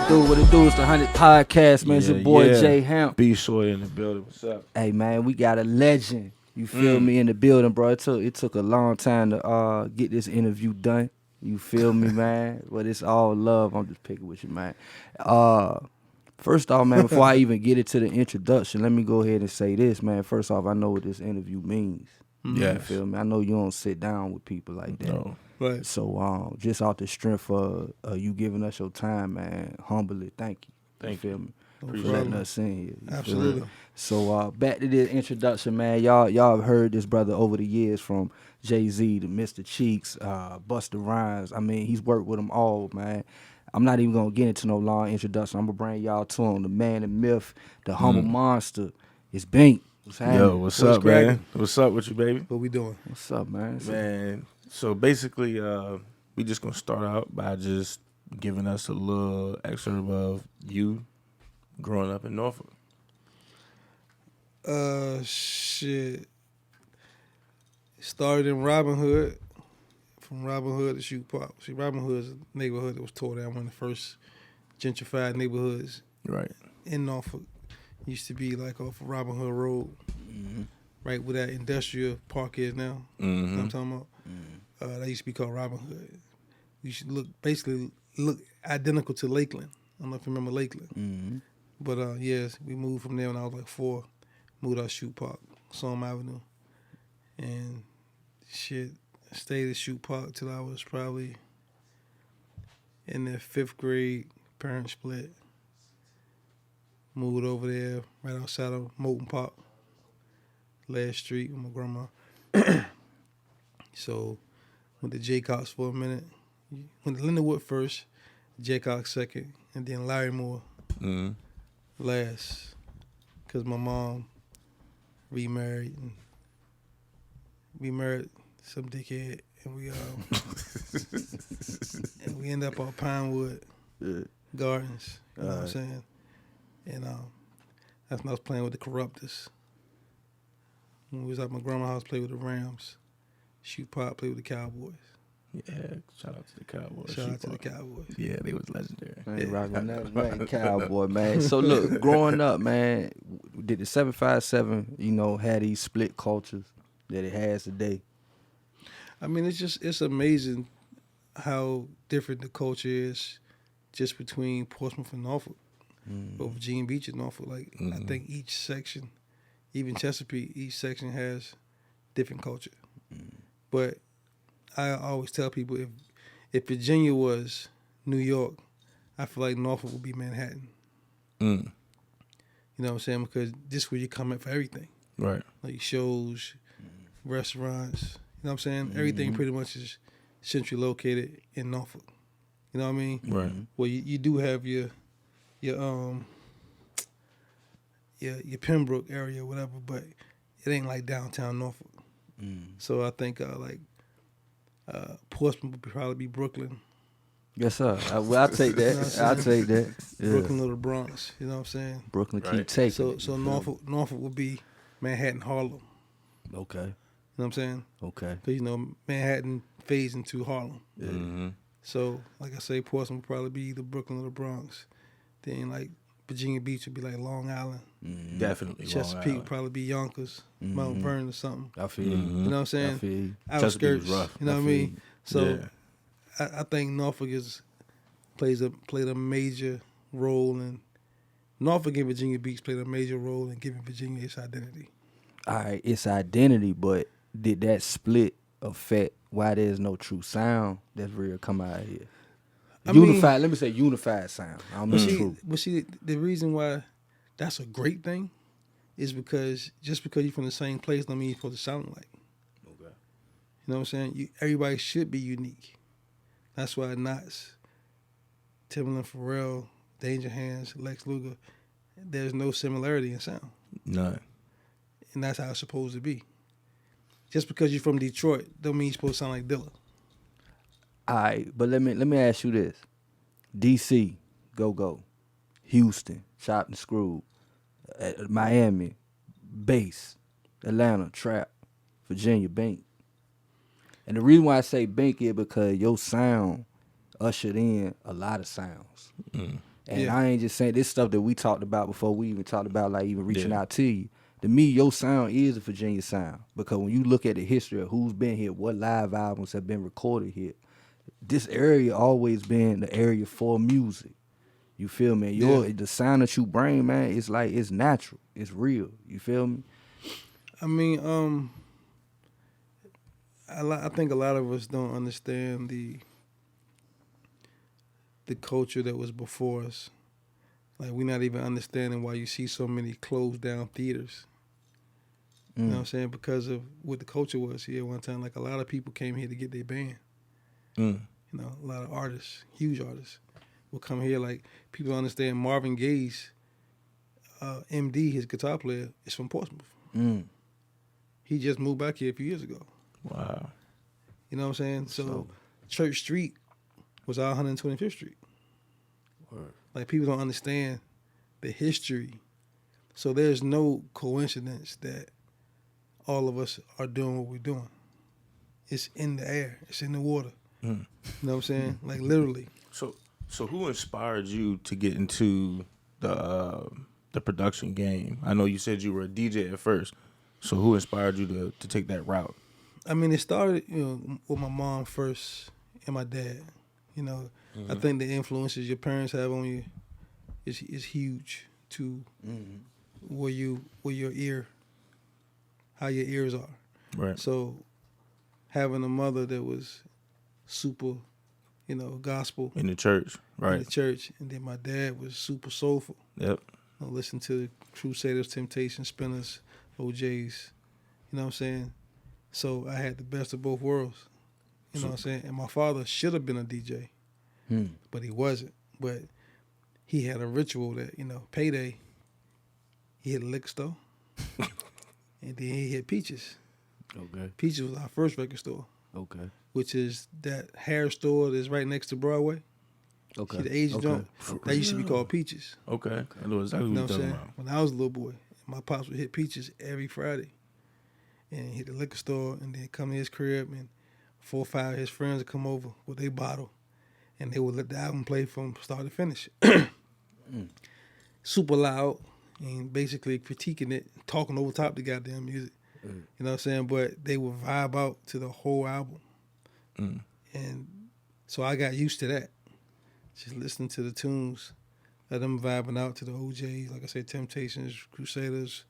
What it do? It's the Hunnids Podcast, man. It's your boy Jay Hamp. B Short in the building. What's up? Hey, man, we got a legend. You feel me in the building, bro? It took a long time to get this interview done. You feel me, man? But it's all love. I'm just picking with you, man. First off, man, before I even get into the introduction, let me go ahead and say this, man. First off, I know what this interview means. Yes. You feel me? I know you don't sit down with people like that. No. Right. So just off the strength of you giving us your time, man, humbly, thank you. Thank you. Feel me? No For letting us in here. Absolutely. So back to this introduction, man. Y'all have heard this brother over the years, from Jay-Z to Mr. Cheeks, Busta Rhymes. I mean, he's worked with them all, man. I'm not even gonna get into no long introduction. I'm gonna bring y'all to him, the man, the myth, the humble monster. It's Bink. What's happening? Yo, what's up, man? What's up with you, baby? What we doing? What's up, man? Man, so basically, we just gonna start out by just giving us a little excerpt of you growing up in Norfolk. Shit. Started in Robin Hood. From Robin Hood to Shoot Park. See, Robin Hood is a neighborhood that was tore down, one of the first gentrified neighborhoods Right. in Norfolk. Used to be like off of Robin Hood Road, right where that industrial park is now. You know what I'm talking about? That used to be called Robin Hood. You should basically look identical to Lakeland. I don't know if you remember Lakeland. But yes, we moved from there when I was like 4. Moved out to Shoot Park, Solom Avenue. And shit, stayed at Shoot Park till I was probably in the 5th grade. Parents split. Moved over there right outside of Moulton Park, last street with my grandma. So went to Jaycox for a minute. Went to Lindenwood first, Jaycox second, and then Larry Moore last. Because my mom remarried some dickhead, and we and we ended up on Pinewood Gardens. You know what I'm saying? And that's when I was playing with the Corruptors. When we was at my grandma's house, played with the Rams. Shoot Pop, played with the Cowboys. Yeah, shout out to the Cowboys. Shout out to the Cowboys. Yeah, they was legendary. Man, rocking that, man, Cowboy, man. So look, growing up, man, did the 757, had these split cultures that it has today? I mean, it's amazing how different the culture is just between Portsmouth and Norfolk. Or Virginia Beach and Norfolk. Like, I think each section, even Chesapeake, each section has different culture. But I always tell people, if Virginia was New York, I feel like Norfolk would be Manhattan. You know what I'm saying? Because this is where you come in for everything. Right. Like shows, restaurants, you know what I'm saying? Everything pretty much is centrally located in Norfolk. You know what I mean? Right. Well, you do have your Pembroke area or whatever, but it ain't like downtown Norfolk. So I think Portsmouth would probably be Brooklyn. Yes, sir. I'll take that. I'll take that. Yeah. Brooklyn or the Bronx. You know what I'm saying? Brooklyn keep taking. So Norfolk would be Manhattan, Harlem. Okay. You know what I'm saying? Okay. Because Manhattan fades into Harlem. Mm-hmm. So like I say, Portsmouth would probably be either Brooklyn or the Bronx. Then like Virginia Beach would be like Long Island. Definitely. Chesapeake would probably be Yonkers, Mount Vernon or something. I feel you. You know what I'm saying? I feel you. Outskirts. Chesapeake was rough. You know what I mean? So Yeah. I think Norfolk played a major role in Norfolk and Virginia Beach played a major role in giving Virginia its identity. All right, its identity, but did that split affect why there's no true sound that's real come out of here? Unified sound. I don't mean true. But see, the reason why that's a great thing is because just because you're from the same place don't mean you're supposed to sound like. Okay. You know what I'm saying? Everybody should be unique. That's why Knots, Timbaland, Pharrell, Danger Hands, Lex Luger, there's no similarity in sound. None. And that's how it's supposed to be. Just because you're from Detroit don't mean you're supposed to sound like Dilla. All right, but let me ask you this. DC, go. Houston, Chopped and Screwed. Miami, Bass. Atlanta, Trap. Virginia, Bink. And the reason why I say Bink is because your sound ushered in a lot of sounds. And I ain't just saying this stuff that we talked about before we even talked about like even reaching out to you. To me, your sound is a Virginia sound because when you look at the history of who's been here, what live albums have been recorded here, this area always been the area for music. You feel me? The sound that you bring, man, it's like it's natural, it's real. You feel me? I mean, I think a lot of us don't understand the culture that was before us. Like, we're not even understanding why you see so many closed down theaters. You know what I'm saying? Because of what the culture was here one time. Like, a lot of people came here to get their band. You know, a lot of artists, huge artists, will come here. Like, people understand Marvin Gaye's MD, his guitar player, is from Portsmouth. He just moved back here a few years ago. Wow. You know what I'm saying? So Church Street was our 125th Street. Word. Like, people don't understand the history. So there's no coincidence that all of us are doing what we're doing. It's in the air. It's in the water. You know what I'm saying? Like, literally. So who inspired you to get into the production game? I know you said you were a DJ at first. So who inspired you to take that route? I mean, it started, with my mom first and my dad. You know, I think the influences your parents have on you is huge to how your ears are. Right. So having a mother that was super, gospel In the church, right? in the church, and then my dad was super soulful. Yep. Listen to Crusaders, Temptations, Spinners, OJs. You know what I'm saying? So I had the best of both worlds. You know what I'm saying? And my father should have been a DJ, but he wasn't. But he had a ritual that, payday, he hit a liquor store, and then he hit Peaches. Okay. Peaches was our first record store. Okay. Which is that hair store that's right next to Broadway. Okay. See the Asian joint? That used to be called Peaches. Okay. I know exactly what you're talking about. When I was a little boy, my pops would hit Peaches every Friday. And hit the liquor store and then come to his crib, and 4 or 5 of his friends would come over with a bottle, and they would let the album play from start to finish. Super loud and basically critiquing it, talking over top the goddamn music. You know what I'm saying? But they would vibe out to the whole album. And so I got used to that. Just listening to the tunes, let them vibing out to the OJs, like I said, Temptations, Crusaders,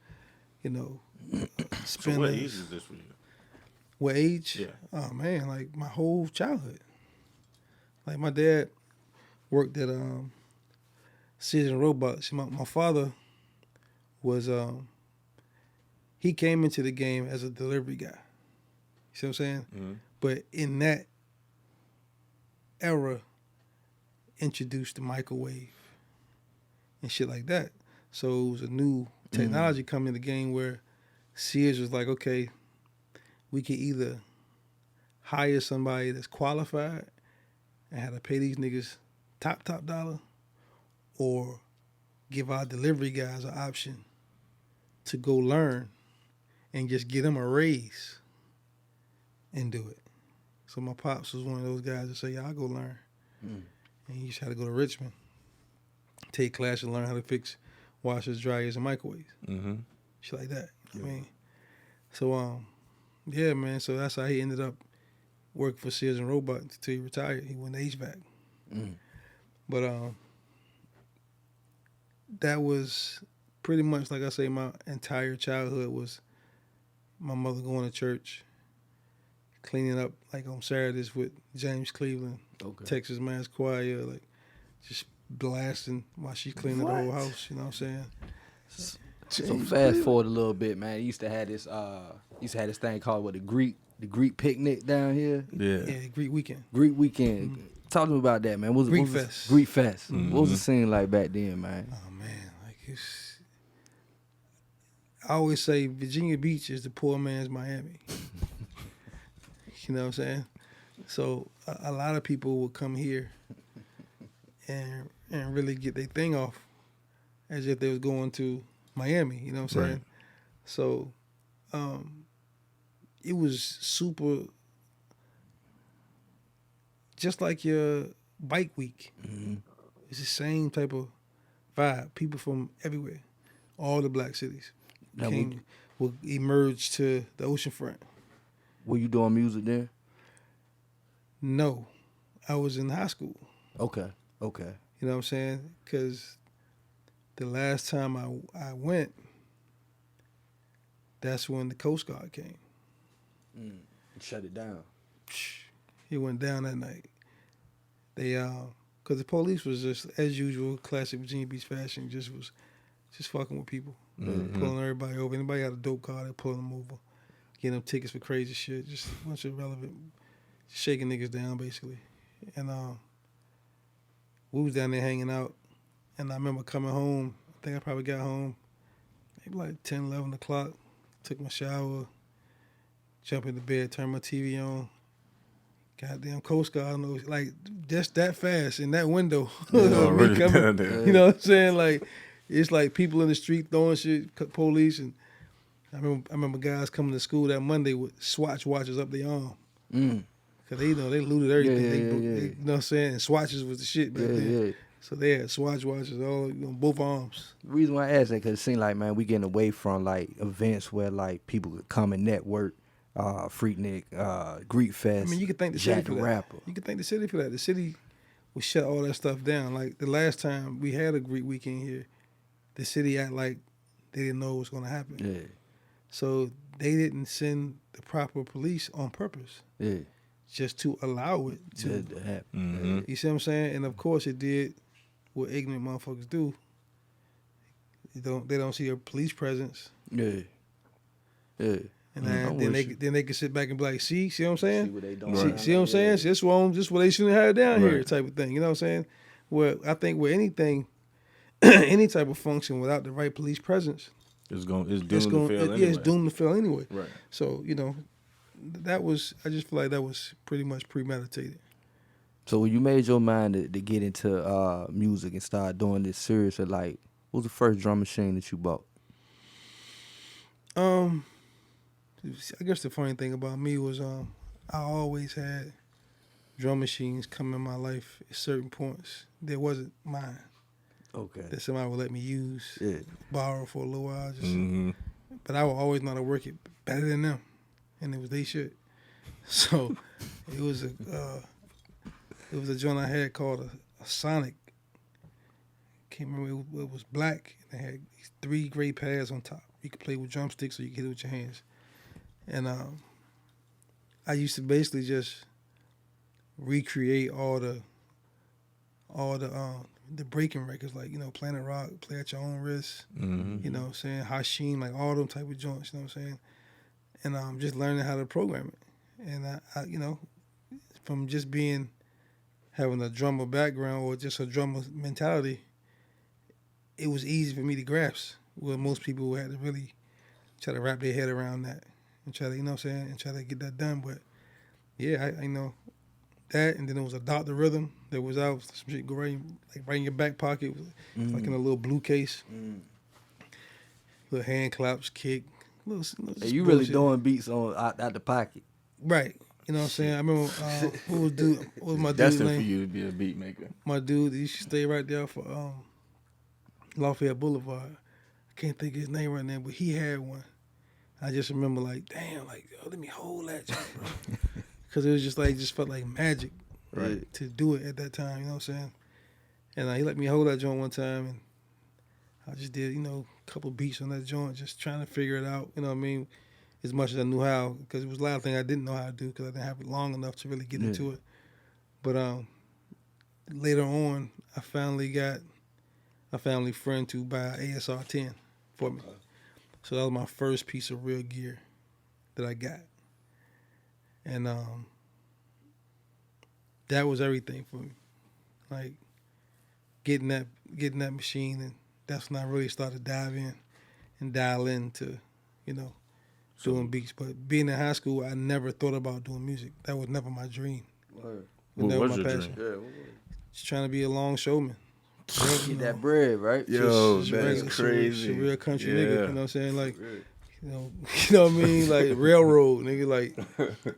So what age is this for you? What age? Yeah. Oh man, like my whole childhood. Like my dad worked at Sears and Roebuck. See, my father was he came into the game as a delivery guy. You see what I'm saying? But in that era, introduced the microwave and shit like that. So it was a new technology coming in the game where Sears was like, okay, we can either hire somebody that's qualified and have to pay these niggas top dollar, or give our delivery guys an option to go learn and just get them a raise and do it. So my pops was one of those guys that say, yeah, I'll go learn. And he just had to go to Richmond, take class and learn how to fix washers, dryers, and microwaves. Shit like that. You know what I mean? So, yeah, man. So that's how he ended up working for Sears and Roebuck until he retired. He went to HVAC. But that was pretty much, like I say, my entire childhood was my mother going to church, cleaning up like on Saturdays with James Cleveland, Texas Mass Choir, like just blasting while she cleaning the whole house. You know what I'm saying? So fast forward a little bit, man. You used to have this thing called the Greek picnic down here. Yeah, Greek Weekend. Greek Weekend. Talk to me about that, man. Greek Fest. Greek Fest. What was the scene like back then, man? Oh man, like I always say Virginia Beach is the poor man's Miami. You know what I'm saying? So a lot of people will come here and really get their thing off as if they was going to Miami. You know what I'm saying? Right. So it was super, just like your bike week. It's the same type of vibe. People from everywhere, all the black cities, Now, will emerge to the oceanfront. were you doing music then? No, I was in high school. Okay. You know what I'm saying? Because the last time I went, that's when the Coast Guard came. Shut it down. It went down that night. They because the police was just as usual, classic Virginia Beach fashion, just fucking with people, pulling everybody over. Anybody got a dope car, they pulling them over, getting them tickets for crazy shit, just a bunch of irrelevant, shaking niggas down basically. And we was down there hanging out, and I remember coming home. I think I probably got home maybe like 10, 11 o'clock. Took my shower, jumped into bed, turned my TV on. Goddamn Coast Guard, like just that fast in that window. Already Me coming, down there. you know what I'm saying? Like it's like people in the street throwing shit, police, and I remember guys coming to school that Monday with Swatch watches up their arm. Cause they they looted everything. Yeah, They, yeah. you know what I'm saying? And Swatches was the shit back then. Yeah. So they had Swatch watches all on both arms. The reason why I asked that, because it seemed like, man, we getting away from, like, events where, like, people could come and network, Freaknik, Greek Fest, I mean, you could thank the city Jack for the that. Rapper. You could thank the city for that. The city would shut all that stuff down. Like the last time we had a Greek weekend here, the city act like they didn't know what was going to happen. Yeah. So they didn't send the proper police on purpose, Yeah. just to allow it to. That happen. Mm-hmm. You see what I'm saying? And of course it did what ignorant motherfuckers do. They don't see a police presence. Yeah. Yeah. And I'm then with they can sit back and be like, see what I'm saying? See what they doing. Right. See what I'm saying? See, this what they shouldn't have down here, Right. type of thing. You know what I'm saying? Where I think with anything, any type of function without the right police presence, It's doomed to fail yeah, anyway. it's doomed to fail anyway. Right. So I just feel like that was pretty much premeditated. So when you made your mind to get into music and start doing this seriously, like, what was the first drum machine that you bought? I guess the funny thing about me was I always had drum machines come in my life at certain points. There wasn't mine Okay. that somebody would let me use, Yeah. borrow for a little while. Just, Mm-hmm. But I would always know how to work it better than them, and it was they shit. So it was a joint I had called a Sonic. Can't remember, it was black and it had these 3 gray pads on top. You could play with drumsticks or you could hit it with your hands. And I used to basically just recreate all the breaking records, like, Planet Rock, Play at Your Own Risk, Mm-hmm. you know what I'm saying, Hashim, like all them type of joints, you know what I'm saying? And just learning how to program it. And I from just having a drummer background or just a drummer mentality, it was easy for me to grasp, where most people had to really try to wrap their head around that and try to, you know what I'm saying, and try to get that done. But yeah, I know that, and then there was a Dr. Rhythm that was out, some shit go right in your back pocket, like in a little blue case. Little hand claps, kick. Little Hey, you really bullshit. doing beats out the pocket. Right. You know what I'm saying? I remember what was my dude's Destined for name? you to be a beat maker. My dude, he used to stay right there for Lafayette Boulevard. I can't think of his name right now, but he had one. I just remember like, damn, like, yo, let me hold that joint, bro. Because it was just felt like magic, Right. to do it at that time, you know what I'm saying? And he let me hold that joint one time, and I just did, a couple beats on that joint, just trying to figure it out, you know what I mean? As much as I knew how, because it was a lot of things I didn't know how to do because I didn't have it long enough to really get into it. But later on, I finally got a family friend to buy an ASR 10 for me. So that was my first piece of real gear that I got. And that was everything for me. Like getting that machine, and that's when I really started to dive in and dial into, doing beats. But being in high school, I never thought about doing music. That was never my dream. Word. It was What never was my your passion. dream? Yeah. Just trying to be a long showman. Get that bread, right? Yo, Just that is regular, crazy. Just a real country nigga, you know what I'm saying? Like, You know what I mean? Like railroad, nigga. Like,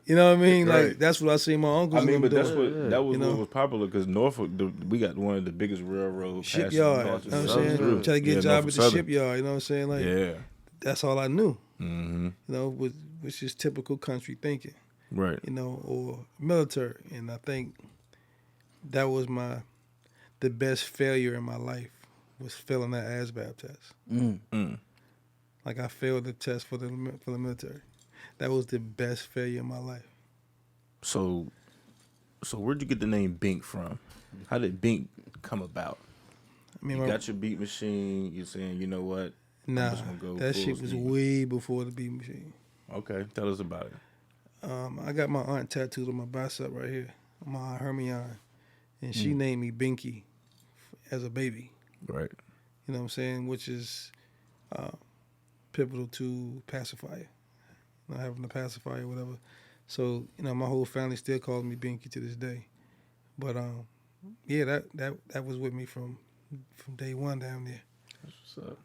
you know what I mean? Right. Like that's what I see my uncles. I mean, but doing. that's what that was You know? what was popular because Norfolk, we got one of the biggest railroad Shipyard. passes You know what I'm saying? through. Try to get a job at the Southern. shipyard. You know what I'm saying? Like, Yeah. that's all I knew. Mm-hmm. You know, which is typical country thinking. Right. You know, or military, and I think that was the best failure in my life was failing that ASVAB test. Like I failed the test for the military. That was the best failure in my life. So where'd you get the name Bink from? How did Bink come about? I mean, You got your beat machine. You're saying, you know what? Nah, I'm just gonna go that full shit was speed. way before the beat machine. Okay, tell us about it. I got my aunt tattooed on my bicep right here, my aunt Hermione, and she named me Binky as a baby. Right. You know what I'm saying? Which is pivotal to pacifier. You know, having a pacifier or whatever. So, you know, my whole family still calls me Binky to this day. But yeah, that was with me from day one down there.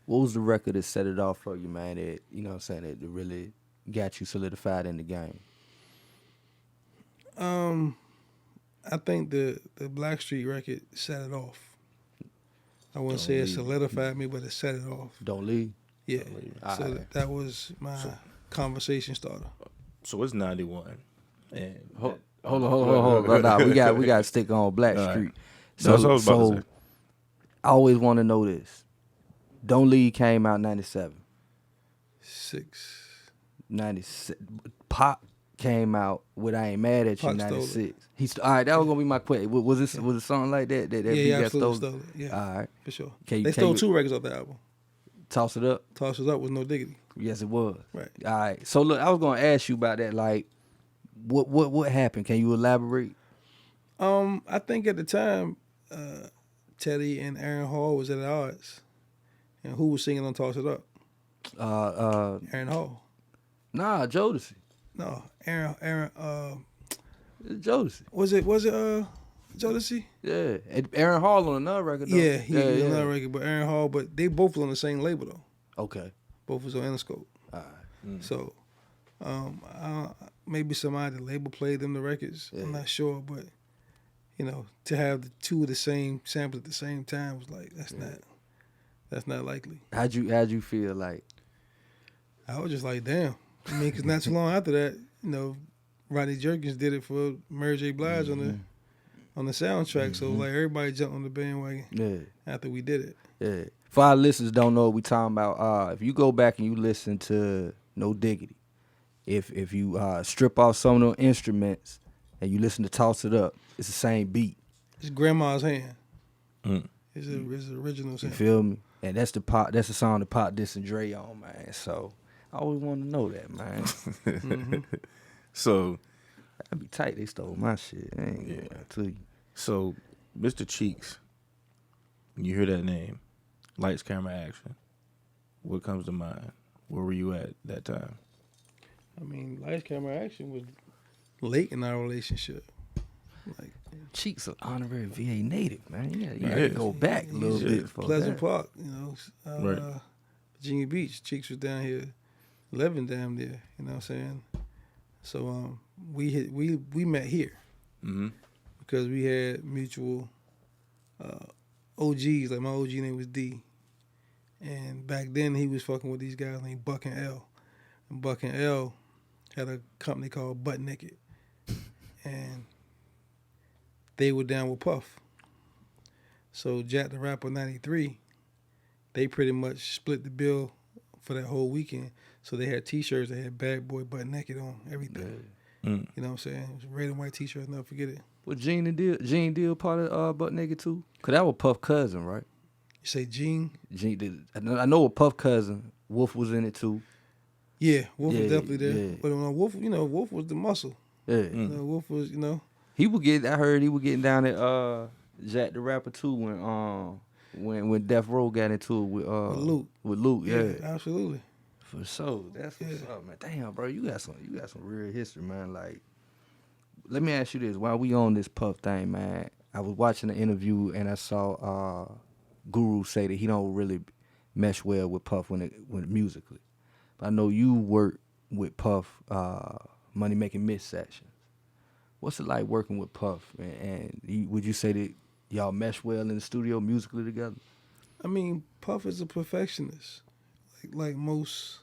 What was the record that set it off for you, man? That, you know what I'm saying, that really got you solidified in the game? I think the Blackstreet record set it off. I wouldn't say it solidified me, but it set it off. Don't Leave. Yeah. All So right. that was my conversation starter. So it's 91. And Hold on. Nah, we got to stick on Blackstreet. Right. That's what I was about to say. I always want to know this. Don't Leave came out 97. 96. Pop came out with I Ain't Mad at You Pac stole 96. All right, that was gonna be my question. Was it something like that? That beat got absolutely stolen? stole it. Yeah, All right. for sure. Can They stole you 2 records off the album. toss it up? Toss It Up with No Diggity. Yes, it was. Right. All right. So look, I was gonna ask you about that. Like, what happened? Can you elaborate? I think at the time, Teddy and Aaron Hall was at odds. And who was singing on Toss It Up? Aaron Hall. Nah, Jodeci. No, Aaron. Jodeci. Was it Jodeci? Yeah, and Aaron Hall on another record. Though. Yeah, he was on another record, but Aaron Hall. But they both was on the same label though. Okay. Both was on Interscope. All right. So, maybe somebody at the label played them the records. Yeah. I'm not sure, but you know, to have the 2 of the same samples at the same time was like that's not likely. How'd you feel like? I was just like, damn. I mean, because not too long after that, you know, Rodney Jerkins did it for Mary J. Blige on the soundtrack. So like everybody jumped on the bandwagon after we did it. Yeah. For our listeners don't know what we talking about, if you go back and you listen to No Diggity, if you strip off some of the instruments and you listen to Toss It Up, it's the same beat. It's Grandma's Hand. It's the original sound. You feel me? And that's the song that Pop dissing Dre on, man. So I always wanted to know that, man. So That'd be tight. They stole my shit. I ain't gonna lie to you. So Mr. Cheeks, when you hear that name, lights, camera, action, what comes to mind? Where were you at that time? I mean, Lights, Camera, Action was late in our relationship. Like Cheeks an honorary VA native, man. Yeah, you gotta Yeah. go back a little bit for Pleasant that. Park, you know, Right. Virginia Beach. Cheeks was down here, living down there. You know what I'm saying? So we met here because we had mutual OGs. Like my OG name was D, and back then he was fucking with these guys named Buck and L. And Buck and L had a company called Butt Naked, and they were down with Puff. So Jack the Rapper 93, they pretty much split the bill for that whole weekend. So they had T-shirts that had Bad Boy Butt Naked on everything. You know what I'm saying? It was a red and white T-shirt. Never forget it. Was Gene Deal part of Butt Naked too? Cause that was Puff cousin, right? You say Gene? Gene did. I know a Puff cousin. Wolf was in it too. Yeah, Wolf was Yeah, definitely there. yeah. But Wolf, you know, Wolf was the muscle. Yeah. You know, Wolf was, you know. He would get. I heard he was getting down at Jack the Rapper too when Death Row got into it with Luke. With Luke, yeah. Absolutely. For sure. That's what's up, man. Damn, bro, you got some real history, man. Like, let me ask you this: while we on this Puff thing, man, I was watching an interview and I saw Guru say that he don't really mesh well with Puff when musically. I know you work with Puff, Money Making Miss Sessions. What's it like working with Puff? Would you say that y'all mesh well in the studio musically together? I mean, Puff is a perfectionist, like most,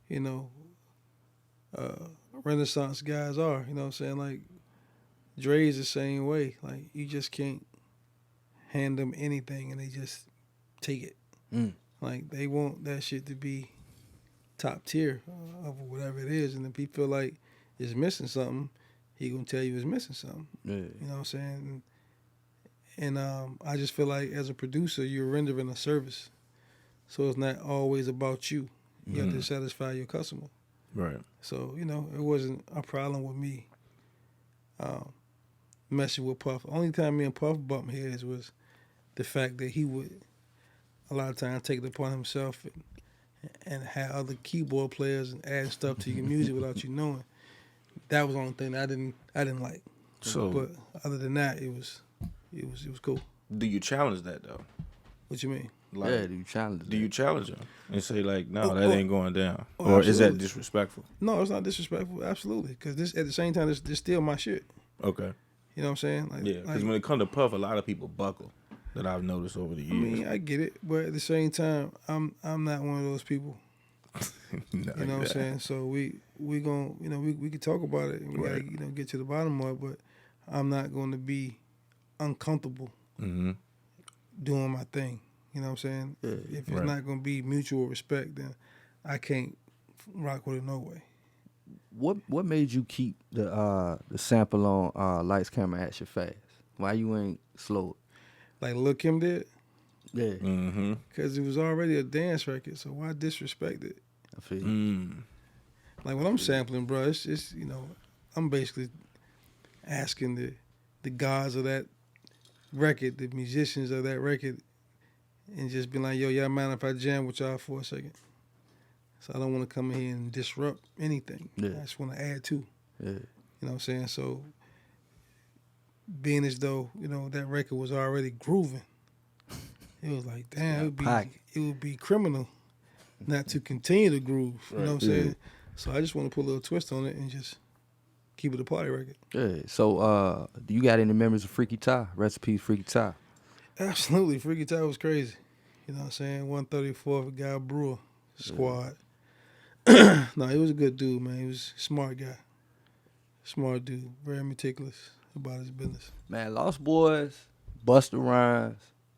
you know, Renaissance guys are. You know what I'm saying? Like Dre is the same way. Like you just can't hand them anything and they just take it. Like they want that shit to be top tier of whatever it is, and if he feel like it's missing something, he gonna tell you it's missing something. Yeah. You know what I'm saying? And I just feel like as a producer, you're rendering a service, so it's not always about you. You have to satisfy your customer. Right. So it wasn't a problem with me messing with Puff. Only time me and Puff bumped heads was the fact that he would a lot of times take it upon himself and have other keyboard players and add stuff to your music without you knowing. That was the only thing that I didn't like. So, but other than that, it was cool. do you challenge that though? What you mean? Like, Yeah, do you challenge? do you challenge him and say like, no, that ain't going down, oh, or is that absolutely. disrespectful? No, it's not disrespectful. Absolutely, because this at the same time, this still my shit. Okay. You know what I'm saying? Like, Yeah, because when it comes to Puff, a lot of people buckle. That I've noticed over the years. I mean, I get it, but at the same time, I'm not one of those people. You know what I'm saying? So we gon' we could talk about it and we Right. gotta get to the bottom of it, but I'm not going to be uncomfortable doing my thing. You know what I'm saying? Yeah. If it's not going to be mutual respect, then I can't rock with it no way. What made you keep the sample on Lights, Camera, Action, Fast? Why you ain't slow? Like Lil' Kim did, Yeah. because it was already a dance record, so why disrespect it? I feel you. Like when I'm sampling, bro, it's I'm basically asking the gods of that record, the musicians of that record, and just be like, yo, y'all mind if I jam with y'all for a second? So I don't want to come in here and disrupt anything. Yeah. I just want to add to. Yeah. You know what I'm saying? So being as though, that record was already grooving, it was like, damn, it would be criminal not to continue to groove. You know what I'm saying? So I just want to put a little twist on it and just keep it a party record. Yeah. So do you got any memories of Freaky Ty? Recipes Freaky Ty. Absolutely. Freaky Ty was crazy. You know what I'm saying? 134th Guy Brewer squad. No, he was a good dude, man. He was a smart guy. Smart dude. Very meticulous about his business. Man, Lost Boys, Busta Rhymes,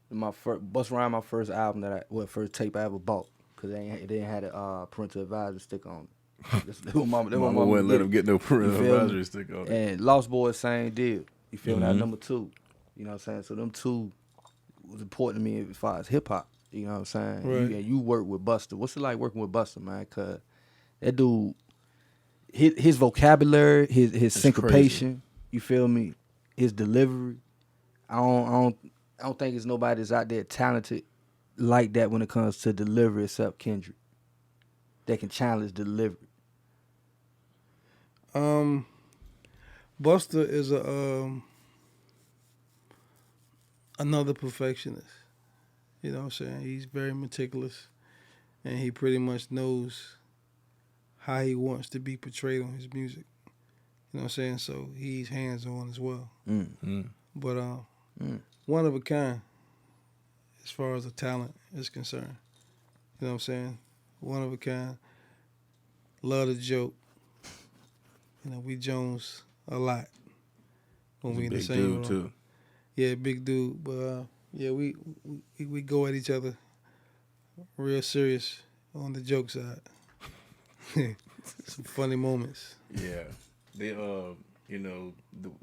my first album first tape I ever bought, because it didn't have a parental advisory stick on it. That's what mama wouldn't let him get no parental You feel me? advisory stick on it. And Lost Boys, same deal. You feel me? That number 2. You know what I'm saying? So them two was important to me as far as hip hop. You know what I'm saying? Right. You work with Busta. What's it like working with Busta, man? Cause that dude, his vocabulary, his syncopation. Crazy. You feel me? His delivery. I don't think there's nobody that's out there talented like that when it comes to delivery except Kendrick. That can challenge delivery. Busta is another perfectionist. You know what I'm saying? He's very meticulous, and he pretty much knows how he wants to be portrayed on his music. You know what I'm saying? So he's hands-on as well. But one of a kind as far as the talent is concerned. You know what I'm saying? One of a kind. Love the joke. We Jones a lot when we in the Big same dude room. too. Yeah, big dude. But we go at each other real serious on the joke side. Some funny moments. Yeah. They the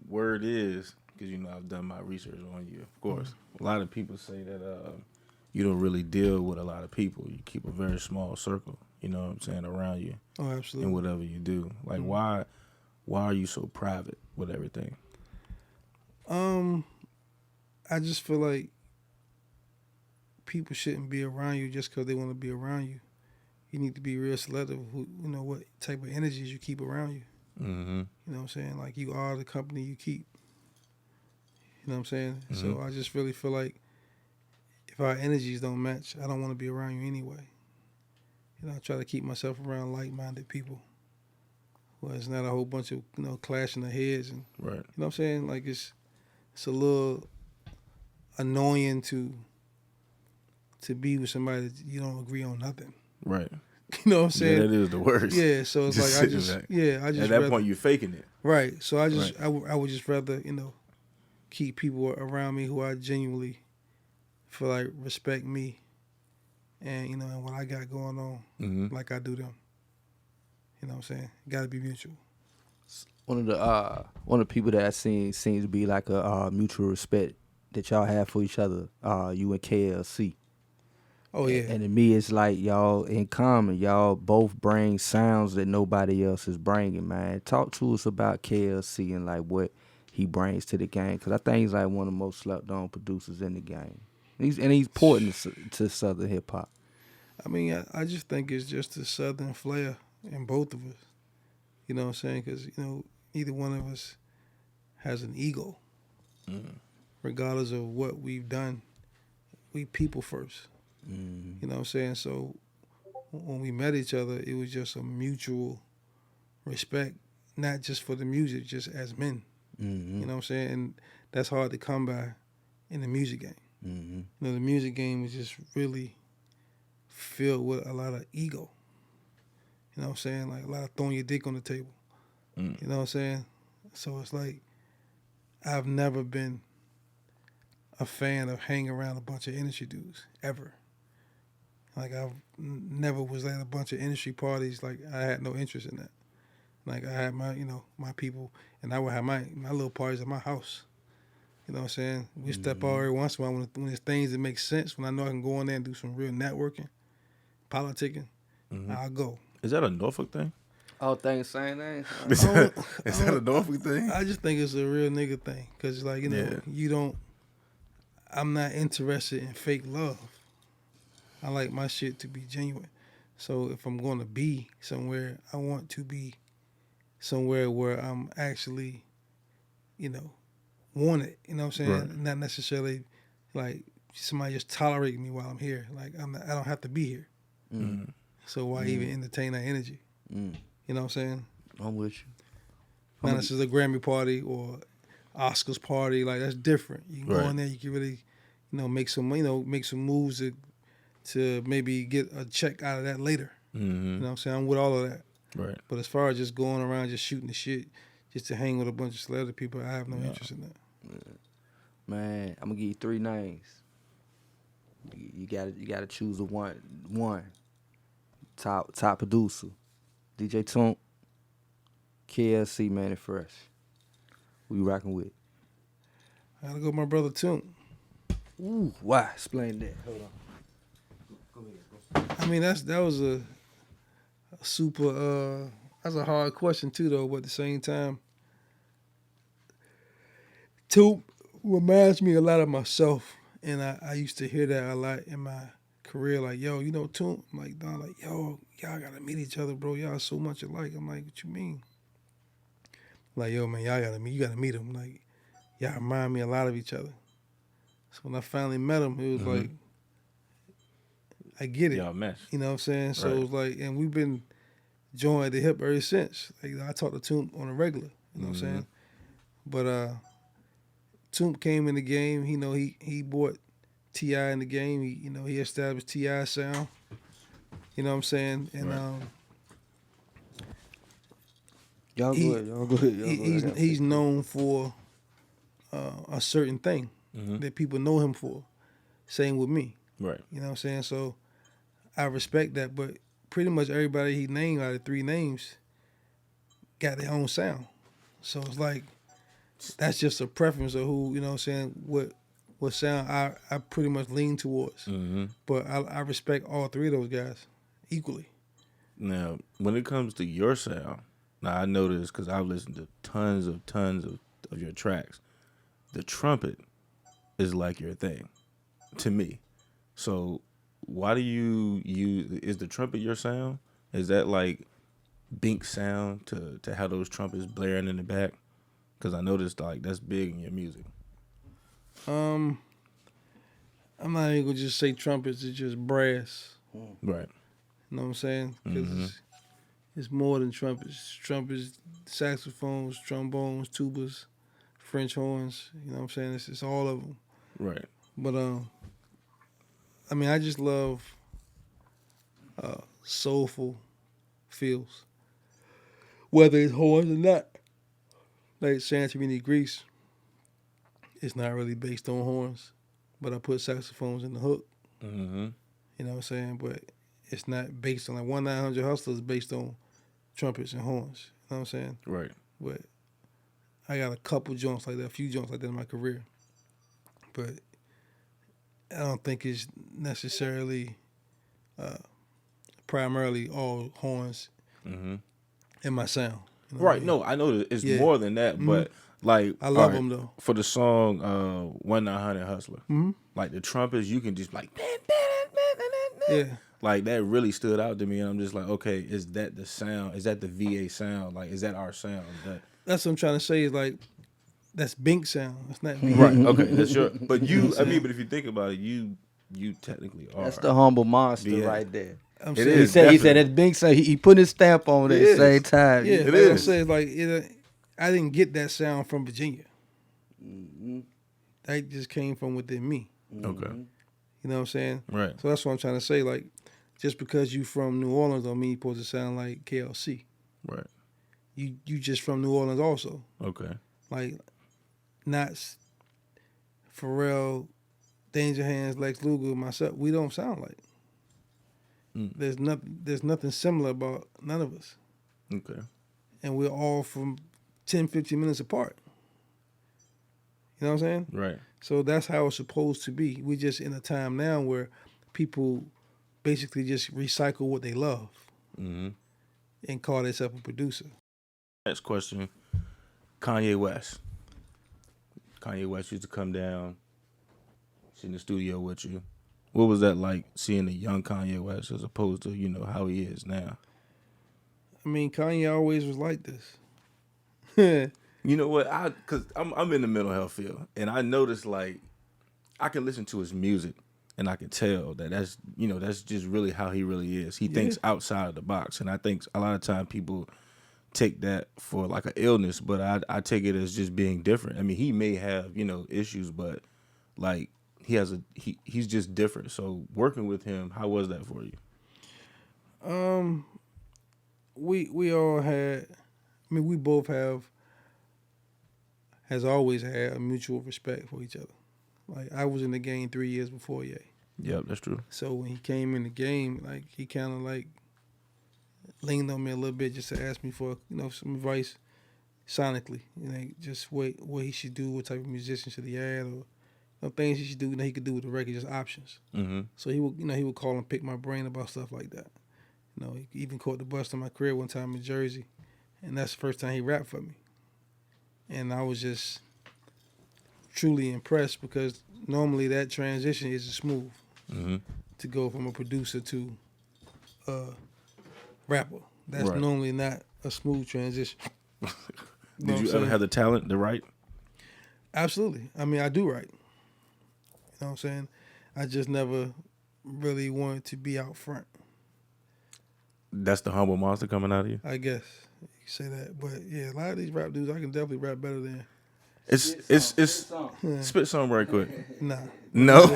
word is, because I've done my research on you, of course. A lot of people say that you don't really deal with a lot of people. You keep a very small circle, you know what I'm saying, around you. Oh, absolutely. And whatever you do. Like why are you so private with everything? I just feel like people shouldn't be around you just because they want to be around you. You need to be real selective what type of energies you keep around you. Mm-hmm. You know what I'm saying? Like, you are the company you keep. You know what I'm saying? So I just really feel like if our energies don't match, I don't want to be around you anyway. I try to keep myself around like-minded people. Well, it's not a whole bunch of clashing the heads, and Right. you know what I'm saying. Like it's a little annoying to be with somebody that you don't agree on nothing. Right. You know what I'm saying? Yeah, that is the worst. Yeah, so it's like I just at that rather, point you're faking it. right. So I Right. I would just rather keep people around me who I genuinely feel like respect me, and and what I got going on, Mm-hmm. like I do them. You know what I'm saying? Got to be mutual. One of the people that I seen seems to be like a mutual respect that y'all have for each other. You and KLC. Oh yeah. And to me, it's like y'all in common. Y'all both bring sounds that nobody else is bringing, man. Talk to us about KLC and like what he brings to the game, because I think he's like one of the most slept on producers in the game. He's important to Southern hip hop. I mean, I just think it's just a Southern flair in both of us. You know what I'm saying? Because neither one of us has an ego. Regardless of what we've done, we people first. You know what I'm saying? So when we met each other, it was just a mutual respect, not just for the music, just as men. You know what I'm saying? And that's hard to come by in the music game. The music game is just really filled with a lot of ego. You know what I'm saying? Like a lot of throwing your dick on the table. You know what I'm saying? So it's like I've never been a fan of hanging around a bunch of industry dudes, ever. Like I've never was at a bunch of industry parties. Like I had no interest in that. Like I had my, my people, and I would have my little parties at my house. You know what I'm saying? We step out every once in a while when there's things that make sense. When I know I can go in there and do some real networking, politicking, I'll go. Is that a Norfolk thing? All things same thing. Is that a Norfolk thing? I just think it's a real nigga thing. Because, like, you don't, I'm not interested in fake love. I like my shit to be genuine. So if I'm going to be somewhere, I want to be somewhere where I'm actually, wanted. You know what I'm saying? Right. Not necessarily like somebody just tolerating me while I'm here. Like I don't have to be here. So why even entertain that energy? You know what I'm saying? I'm with you. Now this is a Grammy party or Oscars party. Like that's different. You can go in there. You can really, make some moves to maybe get a check out of that later. You know what I'm saying? I'm with all of that. Right. But as far as just going around just shooting the shit, just to hang with a bunch of celebrity people, I have no interest in that. Man, I'm gonna give you 3 names. You gotta choose a one. Top producer. DJ Tunk, KLC, Man and Fresh. Who you rocking with? I gotta go with my brother Tunk. Ooh, why? Explain that. Hold on. Go ahead. I mean, that was a super. That's a hard question too, though. But at the same time, Tunk reminds me a lot of myself, and I used to hear that a lot in my career. Like, yo, Tunk. I'm like, Don, like, yo, y'all gotta meet each other, bro. Y'all so much alike. I'm like, what you mean? Like, yo, man, you gotta meet him. Like, y'all remind me a lot of each other. So when I finally met him, it was like, I get it. Y'all mesh. You know what I'm saying? So Right. it was like, and we've been joined at the hip ever since. Like I talk to Tunk on a regular. You know what I'm saying? But Tunk came in the game. He brought T.I. in the game. He established T.I. sound. You know what I'm saying? And Right. Y'all go ahead. he's known for a certain thing that people know him for. Same with me. Right. You know what I'm saying? So I respect that, but pretty much everybody he named out of 3 names got their own sound. So it's like that's just a preference of who, you know what I'm saying, what sound I pretty much lean towards. But I respect all 3 of those guys equally. Now, when it comes to your sound, now I know this because I've listened to tons of your tracks. The trumpet is like your thing, to me. So why do you use, is the trumpet your sound? Is that like Bink sound to have those trumpets blaring in the back? Because I noticed like that's big in your music. I'm not even gonna just say trumpets, it's just brass. Right. You know what I'm saying? Because it's more than trumpets. Trumpets, saxophones, trombones, tubas, French horns. You know what I'm saying? It's all of them. Right. But I mean, I just love soulful feels, whether it's horns or not. Like Santorini, Greece, it's not really based on horns, but I put saxophones in the hook. Mm-hmm. You know what I'm saying? But it's not based on, like 1-900 Hustler is based on trumpets and horns. You know what I'm saying? Right. But I got a couple joints like that, a few joints like that in my career. But I don't think it's necessarily primarily all horns in my sound. You know what I Right. mean? No, I know that it's Yeah. more than that, but like I love them though. For the song 1-900 Hustler, like the trumpets, you can just like Yeah. like that really stood out to me, and I'm just like, okay, is that the sound? Is that the VA sound? Like, is that our sound? That's what I'm trying to say. Is like that's Bink sound. It's not me. Right. Okay. That's your. But you. I mean, but if you think about it, you technically are. That's the humble monster Yeah. right there. I'm It saying, is. He said definitely. that Bink said he put his stamp on it at It the same is. time. Yeah, It like is. I said, like I didn't get that sound from Virginia. That just came from within me. Okay. You know what I'm saying? Right. So that's what I'm trying to say. Like, just because you from New Orleans don't mean you're supposed to sound like KLC. Right. You just from New Orleans also. Okay. Like, not Pharrell, Danger Hands, Lex Luger, myself. We don't sound like. There's nothing similar about none of us. Okay. And we're all from 10, 15 minutes apart. You know what I'm saying? Right. So that's how it's supposed to be. We're just in a time now where people basically just recycle what they love and call themselves a producer. Next question. Kanye West. Kanye West used to come down, sit in the studio with you. What was that like, seeing the young Kanye West as opposed to, you know, how he is now? I mean, Kanye always was like this. You know what? Because I'm in the mental health field, and I noticed, like, I can listen to his music, and I can tell that's just really how he really is. He thinks outside of the box, and I think a lot of time people take that for like an illness, but I take it as just being different. I mean, he may have, you know, issues, but like he's just different. So working with him, how was that for you? We all had, I mean, we both has always had a mutual respect for each other. Like, I was in the game 3 years before Ye. Yep, that's true. So when he came in the game, like, he kind of like leaned on me a little bit just to ask me for, you know, some advice sonically, you know, just what he should do, what type of musician should he add, or, you know, things he should do that he could do with the record, just options. So he would call and pick my brain about stuff like that. You know, he even caught the bus to my crib one time in Jersey, and that's the first time he rapped for me. And I was just truly impressed because normally that transition isn't smooth to go from a producer to a rapper. That's Right. normally not a smooth transition. Did you ever have the talent to write? Absolutely. I mean, I do write. You know what I'm saying? I just never really wanted to be out front. That's the humble monster coming out of you? I guess you could say that. But yeah, a lot of these rap dudes, I can definitely rap better than. It's spit some right quick. Nah. No.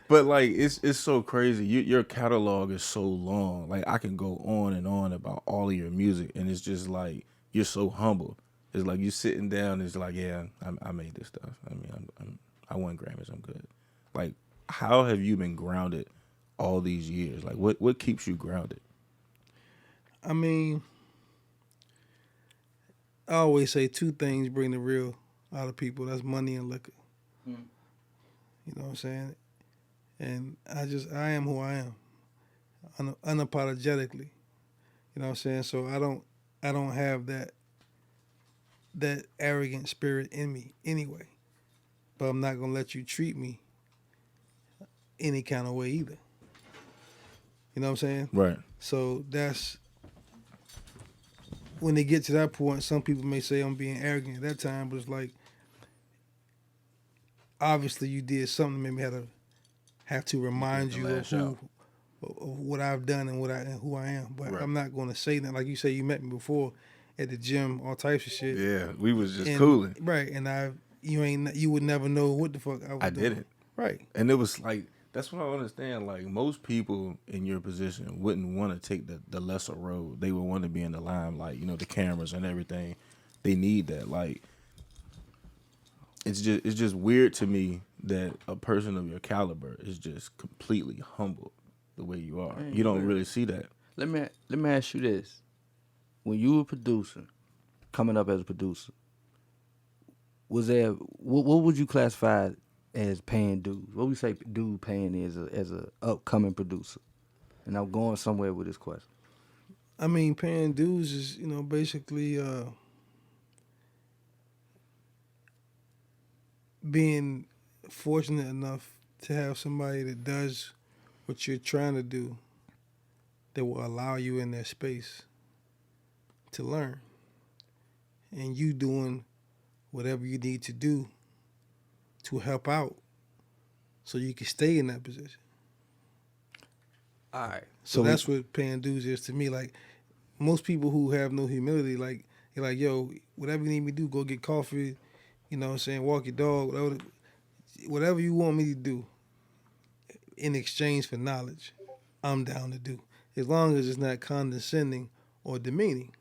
But like it's so crazy. Your catalog is so long. Like, I can go on and on about all of your music, and it's just like you're so humble. It's like you sitting down. It's like, yeah, I made this stuff. I mean, I won Grammys. I'm good. Like, how have you been grounded all these years? Like, what keeps you grounded? I mean, I always say two things bring the real out of people. That's money and liquor. You know what I'm saying? And I am who I am, unapologetically. You know what I'm saying? So I don't have that arrogant spirit in me anyway. But I'm not gonna let you treat me any kind of way either. You know what I'm saying? Right. So that's when they get to that point. Some people may say I'm being arrogant at that time, but it's like, obviously you did something that made me have to remind you of of what I've done and who I am. But Right. I'm not going to say that. Like you say, you met me before at the gym, all types of shit. Yeah, we was just And- cooling. Right, and you would never know what the fuck I was doing. didn't. Right. And it was like, that's what I understand. Like, most people in your position wouldn't want to take the lesser road. They would want to be in the limelight, the cameras and everything. They need that. Like, it's just weird to me that a person of your caliber is just completely humble the way you are. You don't really see that. Let me ask you this: when you were producing, coming up as a producer, was there what would you classify as paying dues? What would you say dude paying is as a upcoming producer? And I'm going somewhere with this question. I mean, paying dues is, basically being fortunate enough to have somebody that does what you're trying to do, that will allow you in their space to learn. And you doing whatever you need to do to help out so you can stay in that position. All right. So that's what paying dues is to me. Like, most people who have no humility, like, they're like, yo, whatever you need me to do, go get coffee, walk your dog, whatever you want me to do in exchange for knowledge, I'm down to do. As long as it's not condescending or demeaning.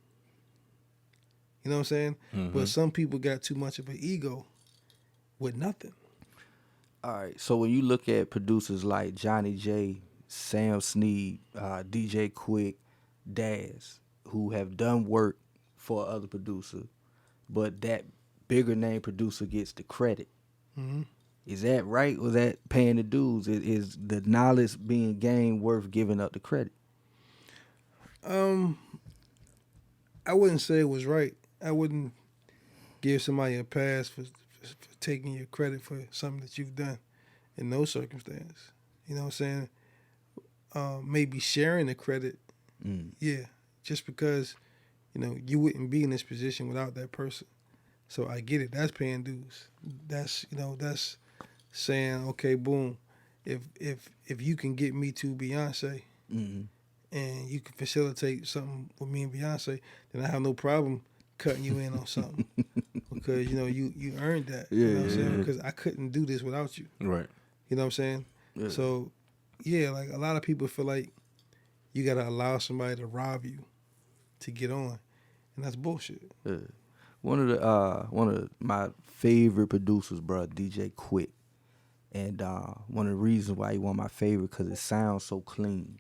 You know what I'm saying? Mm-hmm. But some people got too much of an ego with nothing. All right. So when you look at producers like Johnny J, Sam Snead, DJ Quick, Daz, who have done work for other producer, but that bigger name producer gets the credit. Mm-hmm. Is that right? Or is that paying the dues? Is the knowledge being gained worth giving up the credit? I wouldn't say it was right. I wouldn't give somebody a pass for taking your credit for something that you've done in no circumstance. You know what I'm saying? Maybe sharing the credit, yeah, just because, you wouldn't be in this position without that person. So I get it. That's paying dues. That's saying, okay, boom, if you can get me to Beyonce, and you can facilitate something with me and Beyonce, then I have no problem cutting you in on something because you earned that. Yeah, you know what I'm saying? Because I couldn't do this without you. Right. You know what I'm saying? Yeah. So, yeah, like a lot of people feel like you gotta allow somebody to rob you to get on, and that's bullshit. Yeah. One of my favorite producers, bro, DJ Quick, and one of the reasons why he one of my favorite because it sounds so clean.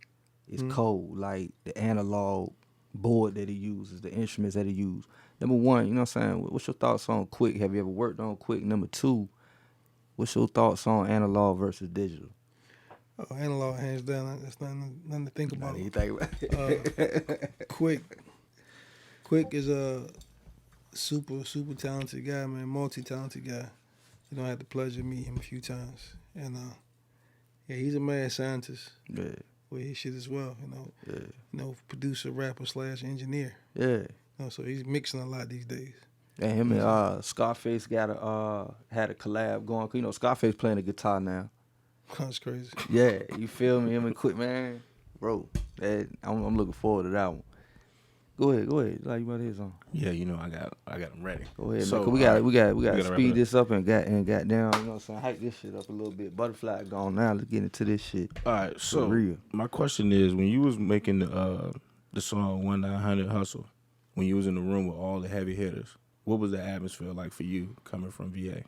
It's cold, like the analog board that he uses, the instruments that he uses. Number one, you know what I'm saying? What's your thoughts on Quick? Have you ever worked on Quick? Number two, what's your thoughts on analog versus digital? Oh, analog, hands down. That's nothing to think about. You think about it? Quick is a super talented guy, man. Multi-talented guy. I had the pleasure of meeting him a few times, and yeah, he's a mad scientist. Yeah. With his shit as well, Yeah. Producer, rapper / engineer. Yeah. So he's mixing a lot these days. And him and Scarface had a collab going. Scarface playing the guitar now. That's crazy. Yeah, you feel me? Him and Quick, man, bro. I'm looking forward to that one. Go ahead. Like you about to hit something. Yeah, I got them ready. Go ahead, So, man. 'Cause we got to wrap it speed up. this up and got down. You know what I'm saying? Hype this shit up a little bit. Butterfly gone now. Let's get into this shit. All right, so real. my question is, when you was making the song 1900 Hustle, when you was in the room with all the heavy hitters, what was the atmosphere like for you coming from VA?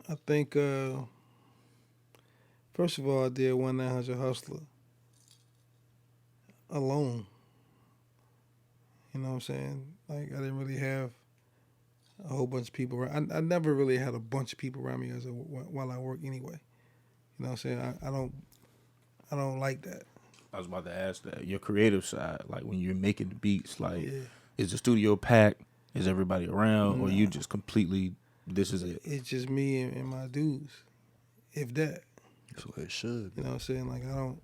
I think first of all, I did 1900 Hustler alone. You know what I'm saying? Like, I didn't really have a whole bunch of people around. I never really had a bunch of people around me while I work anyway. You know what I'm saying? I don't like that. I was about to ask that. Your creative side, like when you're making the beats, like, Yeah. is the studio packed? Is everybody around? Or you just completely, this is it? It's just me and my dudes, if that. That's what it should be. You know what I'm saying? Like, I don't.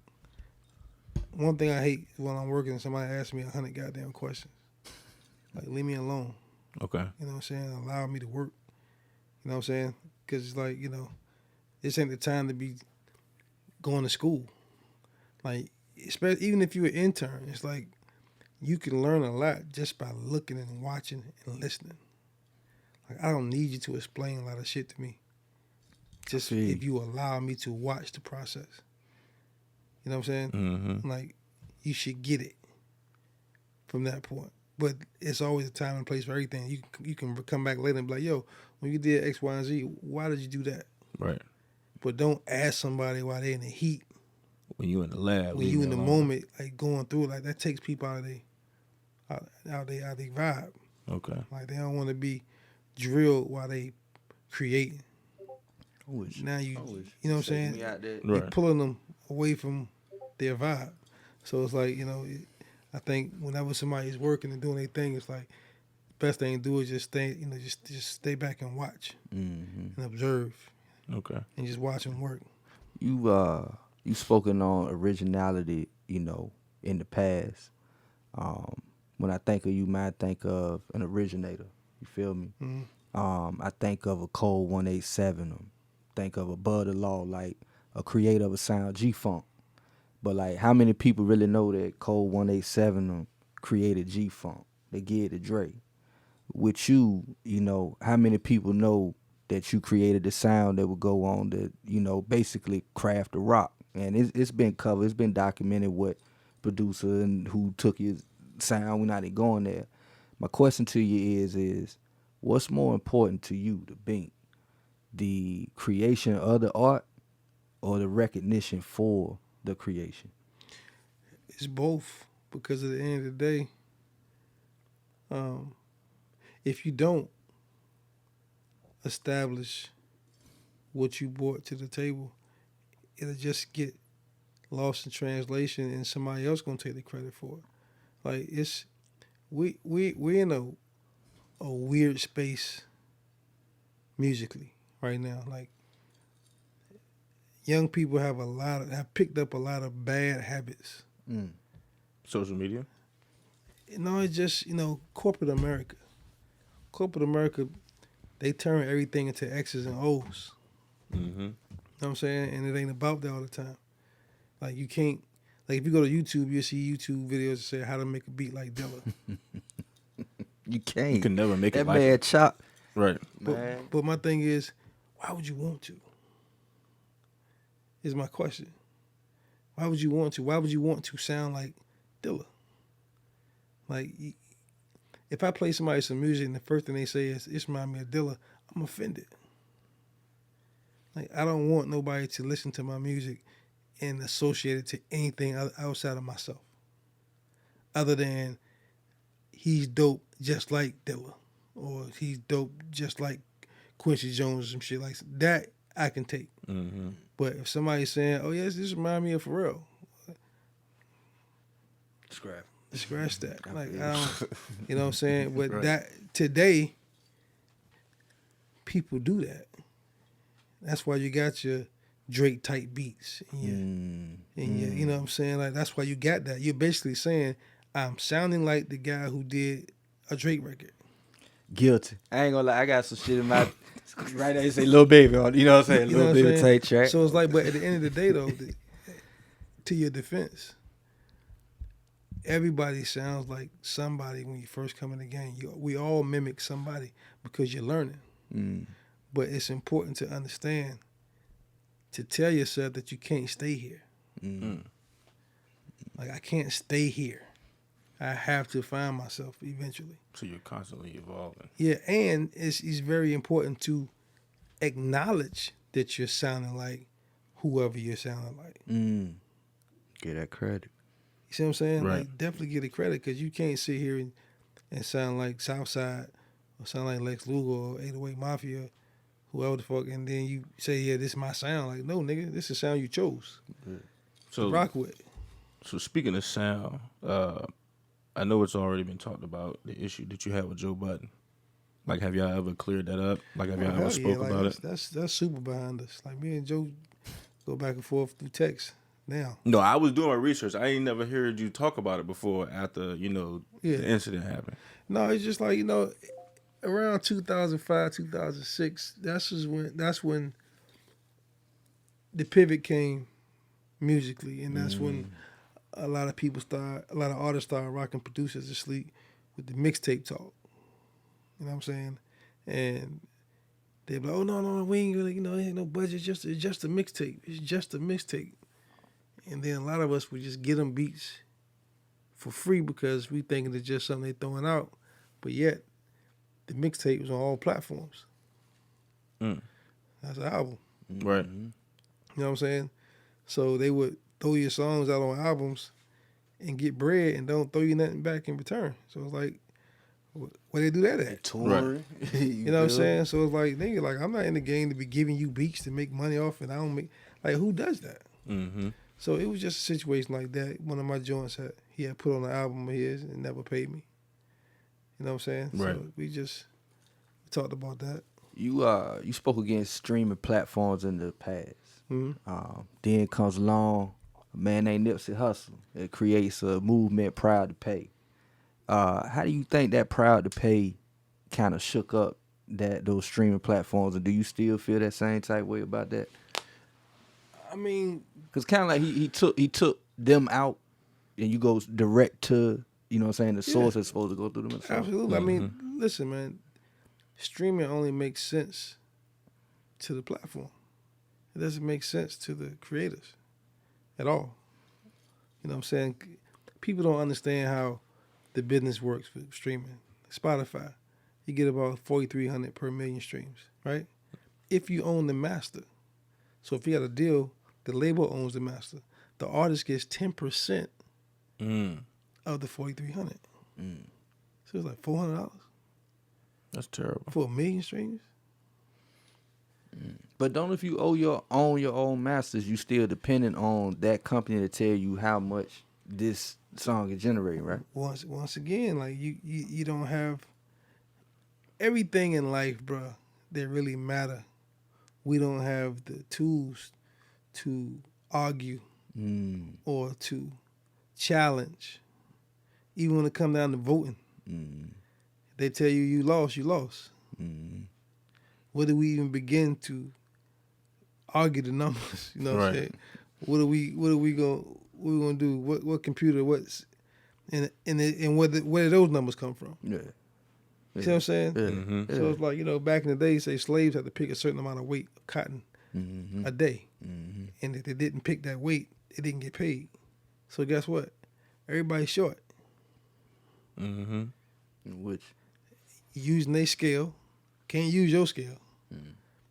One thing I hate when I'm working and somebody asks me 100 goddamn questions. Like, leave me alone. Okay. You know what I'm saying? Allow me to work. You know what I'm saying? Because it's like, this ain't the time to be going to school. Like, especially even if you're an intern, it's like you can learn a lot just by looking and watching and listening. Like, I don't need you to explain a lot of shit to me. Just if you allow me to watch the process. You know what I'm saying? Mm-hmm. Like, you should get it from that point. But it's always a time and place for everything. You can come back later and be like, yo, when you did X, Y, and Z, why did you do that? Right. But don't ask somebody while they're in the heat. When you in the lab. When you in the moment, like going through it, like that takes people out of their vibe. Okay. Like they don't want to be drilled while they creating. Now you know what I'm saying? You're pulling them away from their vibe. So it's like, I think whenever somebody's working and doing their thing, it's like best thing to do is just stay, just stay back and watch and observe. Okay. And just watch them work. You spoken on originality, in the past. When I think of you, man, I think of an originator. You feel me? Mm-hmm. I think of a Cold 187. Think of Above the Law, like a creator of a sound, G-Funk. But like, how many people really know that Cold 187 created G-Funk? They give it to Dre. With you, how many people know that you created the sound that would go on to, basically craft the rock? And it's been covered, it's been documented what producer and who took your sound. We're not even going there. My question to you is what's more important to you, the Bink? The creation of the art or the recognition for the creation? It's both, because at the end of the day, if you don't establish what you brought to the table, it'll just get lost in translation and somebody else gonna take the credit for it. Like we're in a weird space musically right now. Like young people have picked up a lot of bad habits. Social media? No, it's just, corporate America. Corporate America, they turn everything into X's and O's. Mm-hmm. You know what I'm saying? And it ain't about that all the time. Like you can't, like if you go to YouTube, you'll see YouTube videos that say how to make a beat like Dilla. You can't. You can never make it that like man it. chop. Right. But my thing is, why would you want to? Is my question. Why would you want to? Why would you want to sound like Dilla? Like, if I play somebody some music and the first thing they say is, it's remind me of Dilla, I'm offended. Like, I don't want nobody to listen to my music and associate it to anything outside of myself. Other than, he's dope just like Dilla. Or he's dope just like Quincy Jones or some shit like that, I can take. Mm-hmm. But if somebody's saying, oh, yes, this remind me of Pharrell. Scratch that. Like, I don't, you know what I'm saying? But Right. that, today, people do that. That's why you got your Drake type beats. And you know what I'm saying? Like, that's why you got that. You're basically saying, I'm sounding like the guy who did a Drake record. Guilty. I ain't gonna lie, I got some shit in my right there. You say Lil Baby on, you know what I'm saying? You know Lil what I'm Baby saying? tape track. So it's like, but at the end of the day, though, to your defense, everybody sounds like somebody when you first come in the game. We all mimic somebody because you're learning. But it's important to understand, to tell yourself that you can't stay here. Like, I can't stay here. I have to find myself eventually. So you're constantly evolving. Yeah, and it's very important to acknowledge that you're sounding like whoever you're sounding like. Get that credit. You see what I'm saying? Right. Like, definitely get the credit, because you can't sit here and sound like Southside or sound like Lex Luger or 808 Mafia, whoever the fuck, and then you say, yeah, this is my sound. Like, no, nigga, this is the sound you chose to rock with. So speaking of sound, I know it's already been talked about, the issue that you had with Joe Budden. Like, have y'all ever cleared that up? Like, have y'all ever spoke about it? That's super behind us. Like, me and Joe go back and forth through text now. No, I was doing my research. I ain't never heard you talk about it before after, the incident happened. No, it's just like, around 2005, 2006, that's when the pivot came musically, and that's when a lot of artists started rocking producers to sleep with the mixtape talk. You know what I'm saying? And they'd be like, oh, no, we ain't really, ain't no budget, it's just a mixtape. It's just a mixtape. And then a lot of us would just get them beats for free because we thinking it's just something they throwing out. But yet, the mixtape was on all platforms. That's an album. Right. You know what I'm saying? So they would throw your songs out on albums and get bread and don't throw you nothing back in return. So it's like, where they do that at? Touring. You know what I'm saying? So it's like, nigga, like, I'm not in the game to be giving you beats to make money off, and I don't make, like, who does that? Mm-hmm. So it was just a situation like that. One of my joints he had put on an album of his and never paid me. You know what I'm saying? Right. So we talked about that. You spoke against streaming platforms in the past. Then comes along a man named Nipsey Hussle. It creates a movement, Proud to Pay. How do you think that Proud to Pay kind of shook up those streaming platforms, and do you still feel that same type way about that? I mean, because kind of like he took them out, and you go direct to, you know what I'm saying, the source that's supposed to go through them. Absolutely. I mean, listen, man, streaming only makes sense to the platform. It doesn't make sense to the creators at all. You know what I'm saying? People don't understand how the business works with streaming. Spotify, you get about 4,300 per million streams, right? If you own the master. So if you got a deal, the label owns the master. The artist gets 10% of the 4,300. So it's like $400 That's terrible. for 1 million streams. But don't, if you own your own masters, you still dependent on that company to tell you how much this song is generating, right? Once again, like you don't have everything in life, bro, that really matter. We don't have the tools to argue or to challenge. Even when it come down to voting, they tell you lost, you lost. Where do we even begin to argue the numbers? You know what I'm saying? What are we gonna do? What computer? What's and where do those numbers come from? Yeah. You see what I'm saying? Yeah. So it's like, back in the day, say slaves had to pick a certain amount of weight of cotton a day, and if they didn't pick that weight, they didn't get paid. So guess what? Everybody's short. Which Using their scale, can't use your scale.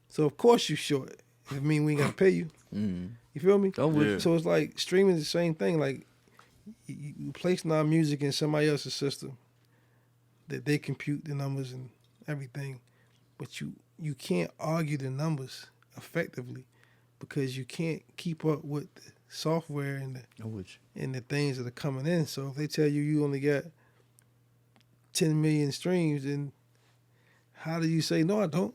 So of course you short. It mean we ain't gotta pay you. You feel me? Yeah. So it's like streaming is the same thing. Like you placing our music in somebody else's system that they compute the numbers and everything, but you can't argue the numbers effectively because you can't keep up with the software and the things that are coming in. So if they tell you only got 10 million streams, then how do you say no? I don't.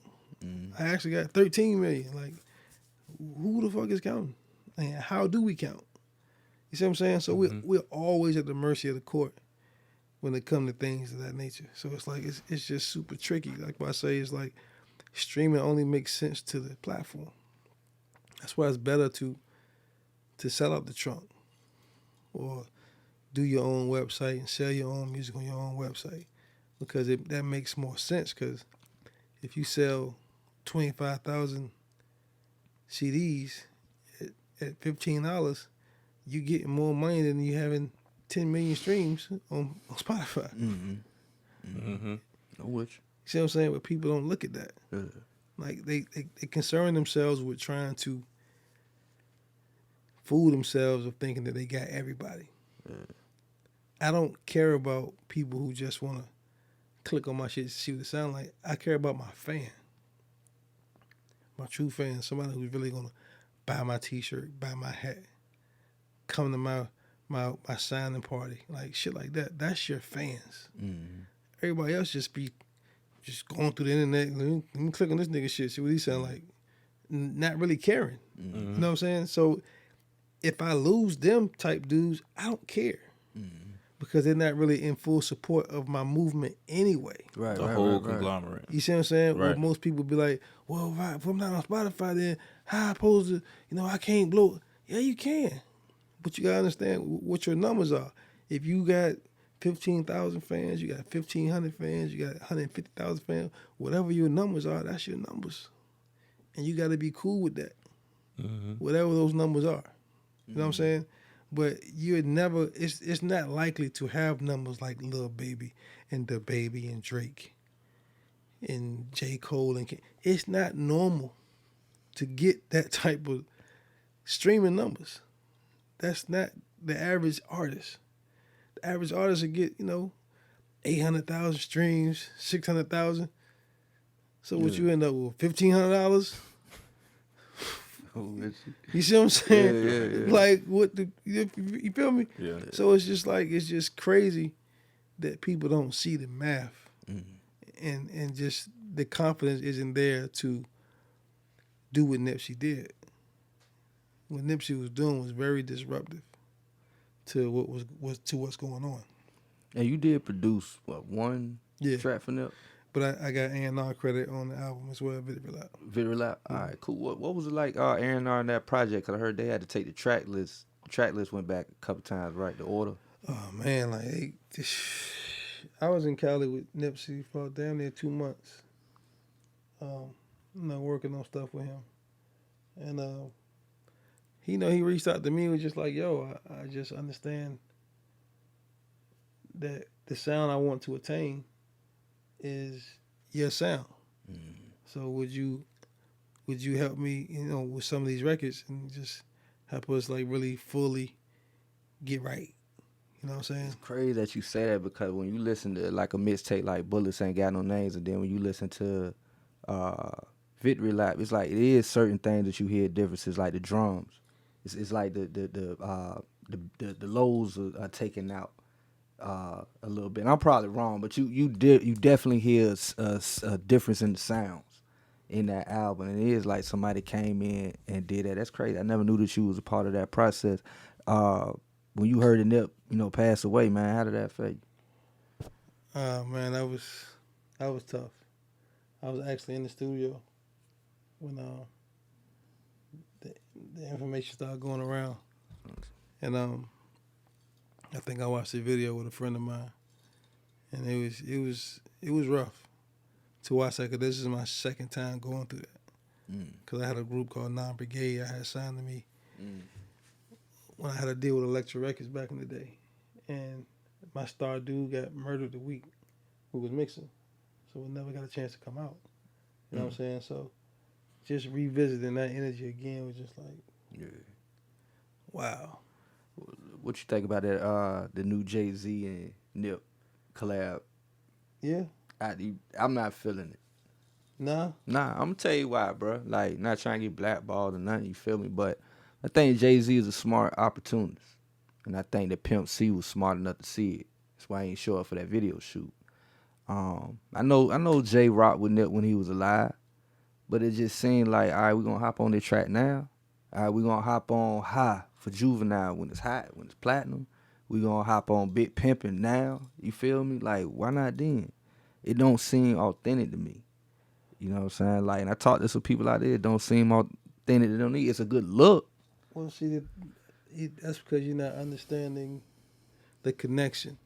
I actually got 13 million. Like, who the fuck is counting? And how do we count? You see what I'm saying? So we're always at the mercy of the court when it comes to things of that nature. So it's like it's just super tricky. Like what I say, is like streaming only makes sense to the platform. That's why it's better to sell out the trunk or do your own website and sell your own music on your own website, because that makes more sense. Because if you sell 25,000 CDs at $15, you getting more money than you having 10 million streams on Spotify. which You see what I'm saying? But people don't look at that. Like they concern themselves with trying to fool themselves of thinking that they got everybody. I don't care about people who just want to click on my shit to see what it sound like. I care about my fan. My true fan, somebody who's really gonna buy my t-shirt, buy my hat, come to my signing party, like shit like that. That's your fans. Everybody else just going through the internet. Let me click on this nigga shit, see what he sound like. Not really caring. You know what I'm saying? So if I lose them type dudes, I don't care. because they're not really in full support of my movement anyway. Right, The whole conglomerate. You see what I'm saying? Right. Well, most people be like, well, if I'm not on Spotify, then how I supposed to, I can't blow. Yeah, you can. But you got to understand what your numbers are. If you got 15,000 fans, you got 1,500 fans, you got 150,000 fans, whatever your numbers are, that's your numbers. And you got to be cool with that. Mm-hmm. Whatever those numbers are. You know what I'm saying? But you're never, it's not likely to have numbers like Lil Baby and DaBaby and Drake and J. Cole. It's not normal to get that type of streaming numbers. That's not the average artist. The average artist will get, 800,000 streams, 600,000. So what you end up with, $1,500? You see what I'm saying? Yeah. Like, you feel me? Yeah. So it's just crazy that people don't see the math. And just the confidence isn't there to do what Nipsey did. What Nipsey was doing was very disruptive to what's going on. And you did produce one track for Nip? But I got A&R credit on the album as well, Video Lab. All right, cool. What was it like A&R in that project? Cause I heard they had to take the track list. The track list went back a couple times, right? The order. Oh man, I was in Cali with Nipsey for damn near 2 months. Working on stuff with him, and he reached out to me and was just like, "Yo, I just understand that the sound I want to attain is your sound. So would you help me, with some of these records and just help us like really fully get right?" You know what I'm saying? It's crazy that you say that because when you listen to like a mixtape like Bullets Ain't Got No Names, and then when you listen to Victory Lap, it's like it is certain things that you hear differences, like the drums. It's like the lows are taken out a little bit. And I'm probably wrong, but you definitely hear a difference in the sounds in that album. And it is like somebody came in and did that. That's crazy. I never knew that you was a part of that process. When you heard the Nip, pass away, man, how did that feel? Man, that was tough. I was actually in the studio when the information started going around, and I think I watched the video with a friend of mine, and it was rough to watch that, because this is my second time going through that. Because I had a group called Non-Brigade I had signed to me when I had to deal with Elektra Records back in the day, and my star dude got murdered the week who was mixing, so we never got a chance to come out. You know what I'm saying? So just revisiting that energy again was just like, wow. What you think about that? The new Jay-Z and Nip collab? Yeah. I'm not feeling it. Nah. I'm gonna tell you why, bro. Like, not trying to get blackballed or nothing. You feel me? But I think Jay-Z is a smart opportunist, and I think that Pimp C was smart enough to see it. That's why he ain't show up for that video shoot. I know Jay rocked with Nip when he was alive, but it just seemed like, all right, we're gonna hop on this track now. All right, we're gonna hop on High for Juvenile when it's hot, when it's platinum. We're gonna hop on Big Pimpin' now. You feel me? Like, why not then? It don't seem authentic to me. You know what I'm saying? Like, and I talked to some people out there, it don't seem authentic. They don't need. It's a good look. Well, see, that's because you're not understanding the connection.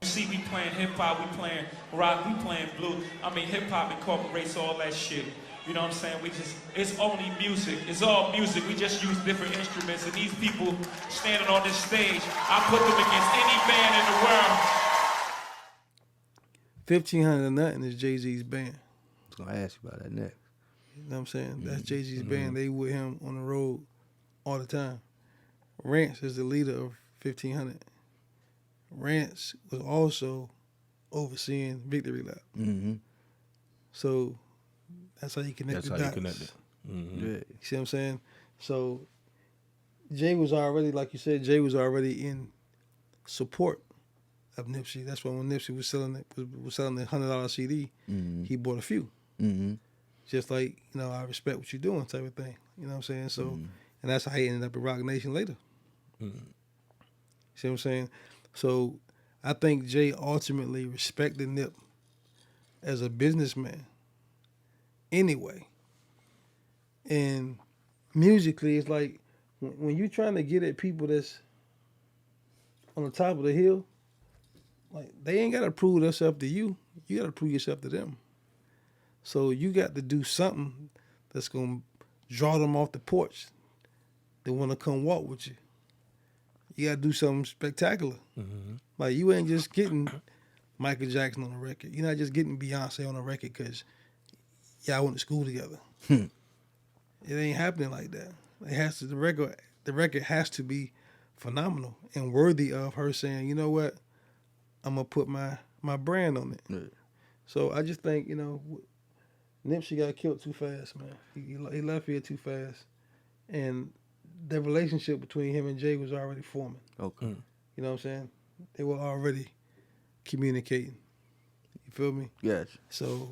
See, we playing hip-hop, we playing rock, we playing blues. I mean, hip-hop incorporates all that shit. You know what I'm saying? It's only music. It's all music. We just use different instruments. And these people standing on this stage, I put them against any band in the world. 1,500 or Nothing is Jay-Z's band. I was going to ask you about that next. You know what I'm saying? That's Jay-Z's band. They with him on the road all the time. Rance is the leader of 1,500. Rance was also overseeing Victory Lap. Mm-hmm. So that's how you connect the dots. That's how you connect it. Mm-hmm. Yeah. You see what I'm saying? So Jay was already, like you said, in support of Nipsey. That's why when Nipsey was selling the $100 CD, he bought a few. Mm-hmm. Just like, I respect what you're doing type of thing. You know what I'm saying? So, and that's how he ended up at Rock Nation later. See what I'm saying? So I think Jay ultimately respected Nip as a businessman anyway. And musically, it's like when you're trying to get at people that's on the top of the hill, like they ain't got to prove themselves to you. You got to prove yourself to them. So you got to do something that's going to draw them off the porch. They want to come walk with you. You got to do something spectacular. Mm-hmm. Like you ain't just getting Michael Jackson on a record. You're not just getting Beyonce on a record because y'all went to school together. It ain't happening like that. It has to. The record has to be phenomenal and worthy of her saying, you know what, I'm gonna put my brand on it. Yeah. So I just think, Nipsey got killed too fast, man. He left here too fast, and the relationship between him and Jay was already forming. Okay. You know what I'm saying? They were already communicating. You feel me? Gotcha. So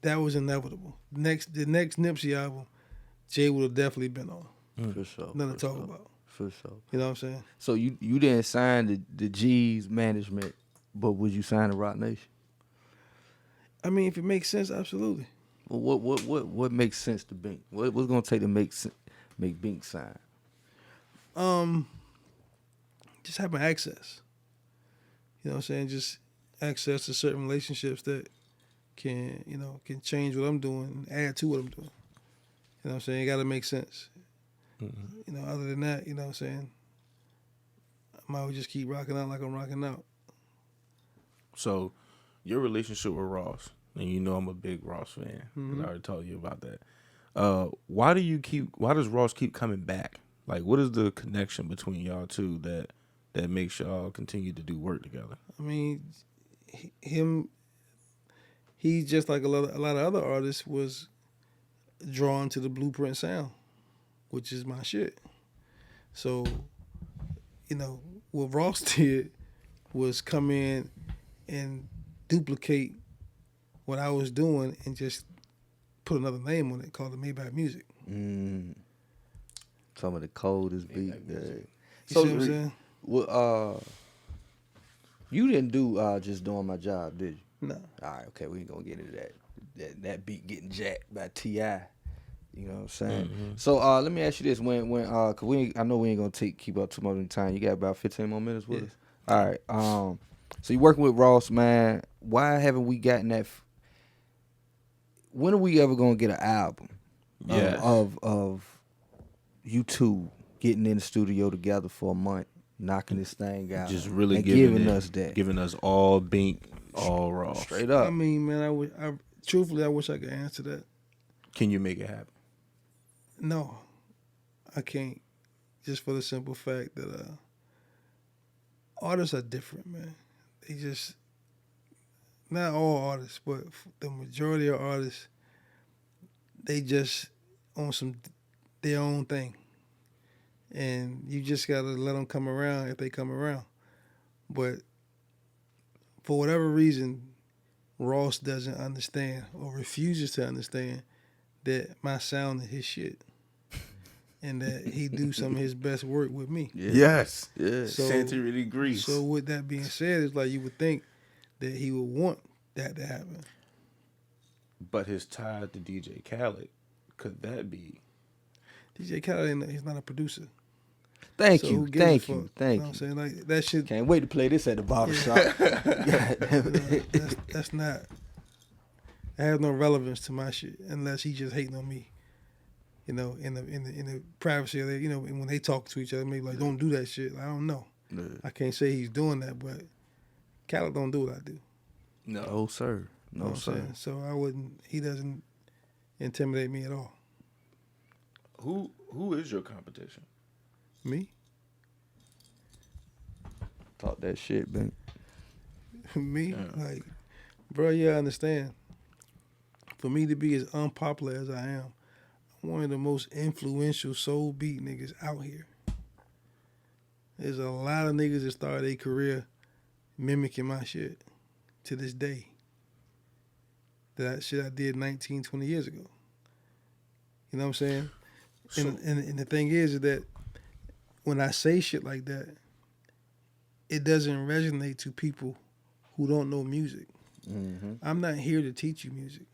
that was inevitable. The next Nipsey album, Jay would have definitely been on. For sure. Nothing for to talk sure. about. For sure. You know what I'm saying? So you didn't sign the G's management, but would you sign the Rock Nation? I mean, if it makes sense, absolutely. Well, what makes sense to Bink? What's gonna take to make Bink sign? Just having access. You know what I'm saying? Just access to certain relationships that can change what I'm doing and add to what I'm doing. You know what I'm saying? It got to make sense. Mm-hmm. Other than that, you know what I'm saying? I might just keep rocking out like I'm rocking out. So, your relationship with Ross, and you know I'm a big Ross fan. Mm-hmm. I already told you about that. Why does Ross keep coming back? Like, what is the connection between y'all two that makes y'all continue to do work together? I mean, he just like a lot of other artists was drawn to the Blueprint sound, which is my shit. So, what Ross did was come in and duplicate what I was doing and just put another name on it, called it Maybach Music. Some of the coldest beat. You So see what I'm saying? Well, you didn't do just doing my job, did you? No. All right, okay, we ain't gonna get into that beat getting jacked by T.I. You know what I'm saying? Mm-hmm. So let me ask you this: when cause I know we ain't gonna keep up too much time. You got about 15 more minutes with us. All right. So you working with Ross, man? Why haven't we gotten that? When are we ever gonna get an album? Yes. Of you two getting in the studio together for a month, knocking this thing out, Just really and giving us that, giving us all Bink, all Ross. straight up. I mean, man, truthfully, I wish I could answer that. Can you make it happen? No, I can't. Just for the simple fact that artists are different, man. They just, not all artists, but the majority of artists, they just on their own thing. And you just got to let them come around if they come around. But for whatever reason, Ross doesn't understand or refuses to understand that my sound is his shit. And that he do some of his best work with me. Yeah. Yes. Yeah. So- Chantilly Grease. So with that being said, it's like you would think that he would want that to happen. But his tie to DJ Khaled, could that be? DJ Khaled, he's not a producer. Thank So you, who gives a thank fuck? you, You know thank what I'm you. saying? Like that shit. Can't wait to play this at the barbershop. That's not. It has no relevance to my shit unless he just hating on me. In the privacy of it, when they talk to each other, maybe like, don't do that shit. I don't know. Yeah. I can't say he's doing that, but Khaled don't do what I do. No. No sir, You know no what I'm sir. saying? So I wouldn't. He doesn't intimidate me at all. Who is your competition? Me? Talk that shit, man. Me? Yeah. Like, bro, I understand. For me to be as unpopular as I am, I'm one of the most influential soul beat niggas out here. There's a lot of niggas that started their career mimicking my shit to this day. That shit I did 19, 20 years ago. You know what I'm saying? And the thing is that when I say shit like that, it doesn't resonate to people who don't know music. Mm-hmm. I'm not here to teach you music.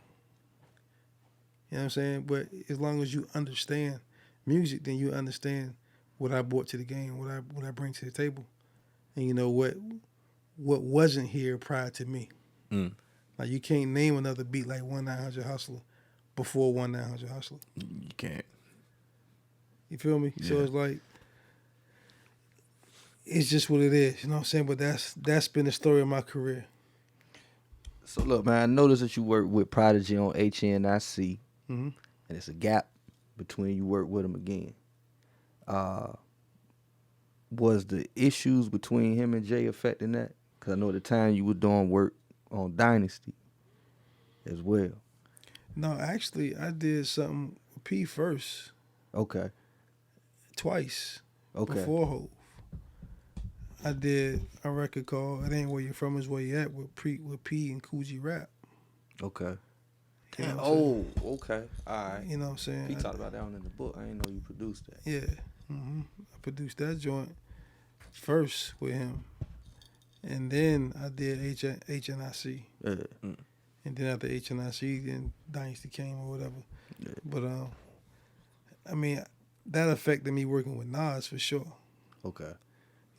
You know what I'm saying? But as long as you understand music, then you understand what I brought to the game, what I bring to the table, and you know what wasn't here prior to me. Mm. Like you can't name another beat like 1-900 Hustler before 1-900 Hustler. You can't. You feel me? Yeah. So it's like it's just what it is. You know what I'm saying? But that's been the story of my career. So look, man, I noticed that you work with Prodigy on HNIC, Mm-hmm. and it's a gap between you work with him again. Was the issues between him and Jay affecting that? Because I know at the time you were doing work on Dynasty as well. No, actually, I did something with P first, Okay. twice, Okay. before Hove. I did a record called "It Ain't Where You're From Is Where You At" with P and Coogee Rap. Okay. You know Damn. what I'm saying? Okay. All right. You know what I'm saying? He talked about that one in the book. I didn't know you produced that. Yeah. Mm-hmm. I produced that joint first with him. And then I did HNIC. Yeah. And then after HNIC, then Dynasty came or whatever. Yeah. But, I mean, that affected me working with Nas for sure. Okay.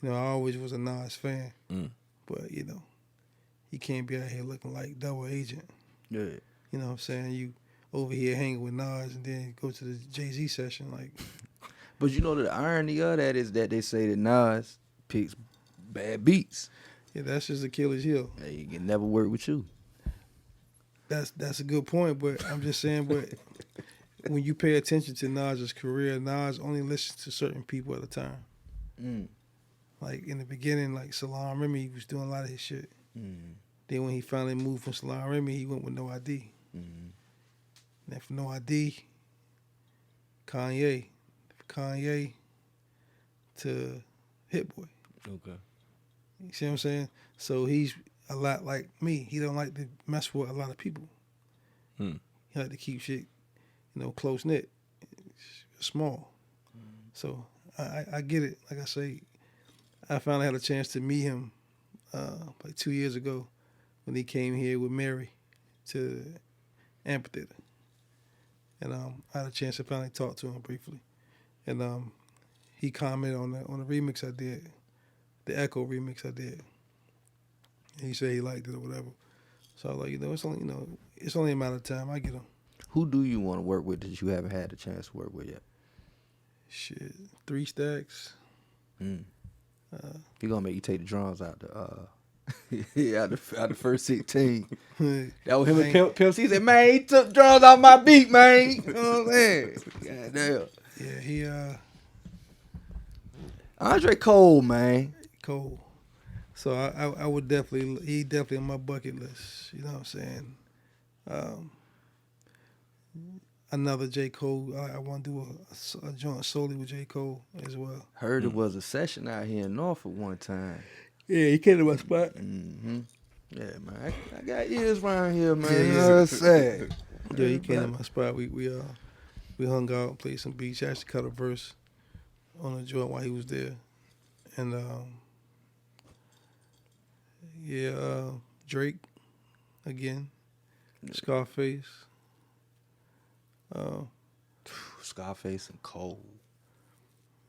You know, I always was a Nas fan. Mm. But, you know, you can't be out here looking like double agent. Yeah. You know what I'm saying? You over here hanging with Nas and then go to the Jay-Z session. Like, But you know the irony of that is that they say that Nas picks bad beats. yeah, that's just Achilles' heel. He can never work with you. That's a good point, but I'm just saying, but when you pay attention to Nas's career, Nas only listens to certain people at a time. Mm. Like in the beginning, like Salaam Remy, he was doing a lot of his shit. Mm. Then when he finally moved from Salaam Remy, he went with No ID. Mm. Then from No ID, Kanye to Hit Boy. Okay. You see what I'm saying? So he's a lot like me. He don't like to mess with a lot of people. Hmm. He like to keep shit, you know, close knit, small. So I get it. Like I say, I finally had a chance to meet him like 2 years ago when he came here with Mary to the amphitheater. And I had a chance to finally talk to him briefly. And he commented on the remix I did, the Echo remix I did. And he said he liked it or whatever. So I was like, it's only a matter of time. I get him. Who do you want to work with that you haven't had the chance to work with yet? Shit, 3 Stacks. Mm. He gonna make you take the drums out the out the first 16. That was him and Pimp C. He said, man, he took drums off my beat, man. You know what I'm saying? God damn. Yeah, he Andre Cole, man. Cole. So I would definitely, he definitely on my bucket list. You know what I'm saying? Another J. Cole. I want to do a joint solely with J. Cole as well. Heard it was a session out here in Norfolk one time. Yeah, he came to my spot. Mm-hmm. Yeah, man. I got ears around here, man. Yeah, You know what I'm saying? Yeah, he came to my spot. We hung out and played some beats. I actually cut a verse on a joint while he was there. And Drake again. Scarface. Scarface and Cole.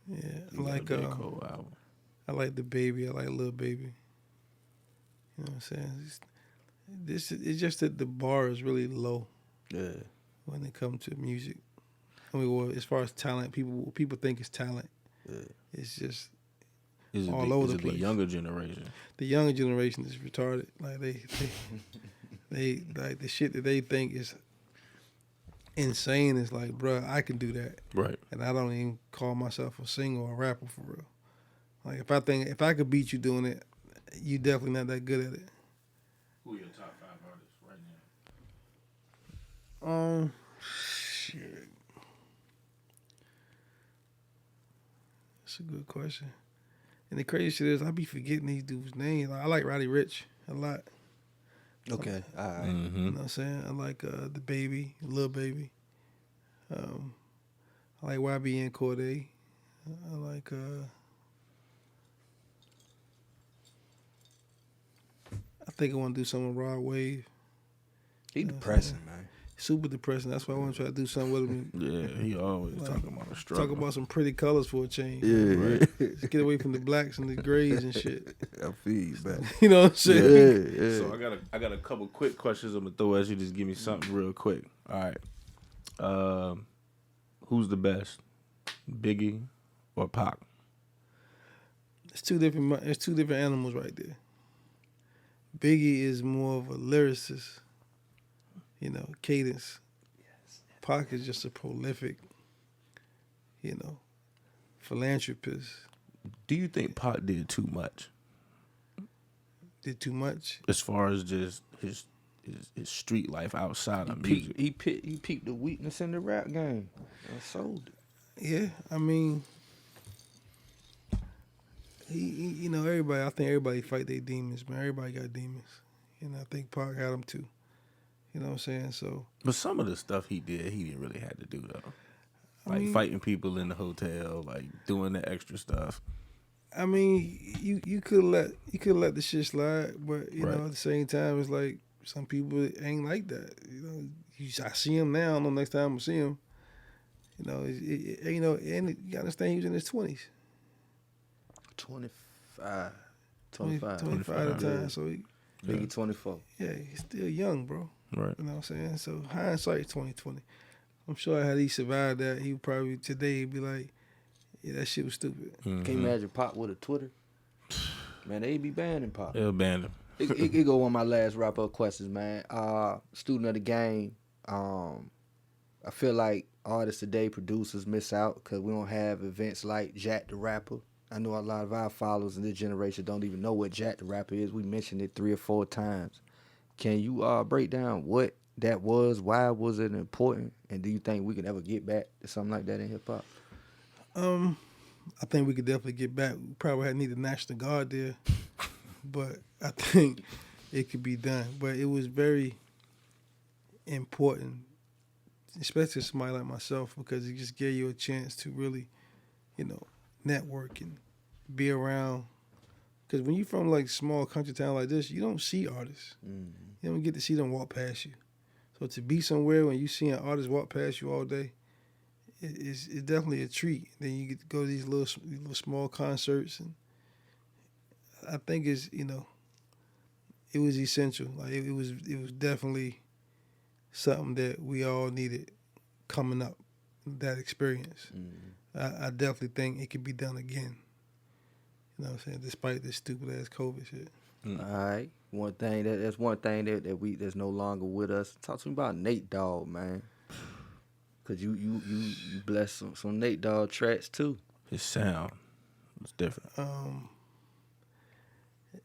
Yeah, You got a J. Cole album. I like the baby. I like Lil Baby. You know what I'm saying? It's just that the bar is really low. Yeah. When it comes to music. I mean, well, as far as talent, people think it's talent. Yeah. It's just Is it all the, over is the it place. the younger generation? The younger generation is retarded. Like they like the shit that they think is insane is like, bruh, I can do that. Right. And I don't even call myself a singer or a rapper for real. Like if I could beat you doing it, you definitely not that good at it. Who are your top 5 artists right now? Shit. That's a good question. And the crazy shit is I be forgetting these dudes' names. Like, I like Roddy Ricch a lot. Okay. All right. You Mm-hmm. know what I'm saying? I like the baby, Lil Baby. I like YBN Cordae. I like think I want to do something with Rod Wave. He You know what I'm depressing, saying? man. Super depressing. That's why I want to try to do something with him. Yeah, he always Like, talking about a struggle. Talk about some pretty colors for a change. Yeah, Just get away from the blacks and the grays and shit. I feel you, man. You know what I'm saying? Yeah. So I got a couple quick questions I'm gonna throw at you. Just give me something real quick. All right. Who's the best, Biggie or Pac? It's two different animals right there. Biggie is more of a lyricist, cadence. Pac is just a prolific, philanthropist. Do you think Pac did too much Did too much. as far as just his street life outside of music? He peeped the weakness in the rap game. I sold it. Yeah, I mean, he everybody. I think everybody fight their demons, man. Everybody got demons, and I think Pac had them too. You know what I'm saying? So, But some of the stuff he did, he didn't really have to do though. Like I mean, fighting people in the hotel, like doing the extra stuff. I mean, you could let the shit slide, but you Right. know, at the same time, it's like some people ain't like that. You know, I see him now. I don't know next time I see him. You know, and you understand he was in his 20s. 25. 25 at the 25, time. yeah. So, Biggie 24. yeah, he's still young, bro. Right. You know what I'm saying? So, hindsight 2020. I'm sure had he survived that, he would probably today be like, yeah, that shit was stupid. Mm-hmm. Can you imagine Pop with a Twitter? Man, they be banning Pop. They'll ban him. It go on my last wrap-up questions, man. Student of the game. I feel like artists today, producers miss out because we don't have events like Jack the Rapper. I know a lot of our followers in this generation don't even know what Jack the Rapper is. We mentioned it 3 or 4 times. Can you break down what that was? Why was it important? And do you think we can ever get back to something like that in hip-hop? I think we could definitely get back. We probably had need a National Guard there, but I think it could be done. But it was very important, especially to somebody like myself, because it just gave you a chance to really, network and be around. Because when you're from like small country town like this, you don't see artists. Mm-hmm. You don't get to see them walk past you. So to be somewhere when you see an artist walk past you all day, it's definitely a treat. Then you get to go to these little small concerts, and I think it was essential. Like it was definitely something that we all needed coming up. That experience, I definitely think it could be done again. You know what I'm saying? Despite this stupid ass COVID shit. All right. That's one thing that's no longer with us. Talk to me about Nate Dogg, man. Cause you blessed some Nate Dogg tracks too. His sound was different.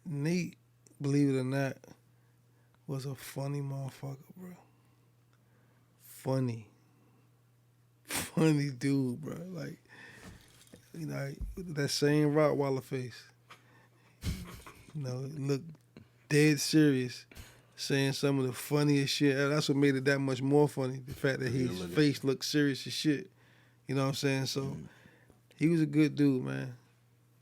Nate, believe it or not, was a funny motherfucker, bro. Funny dude, bro. Like, that same Rottweiler face. Look dead serious, saying some of the funniest shit. That's what made it that much more funny. The fact that his face looked serious as shit. You know what I'm saying? So, he was a good dude, man.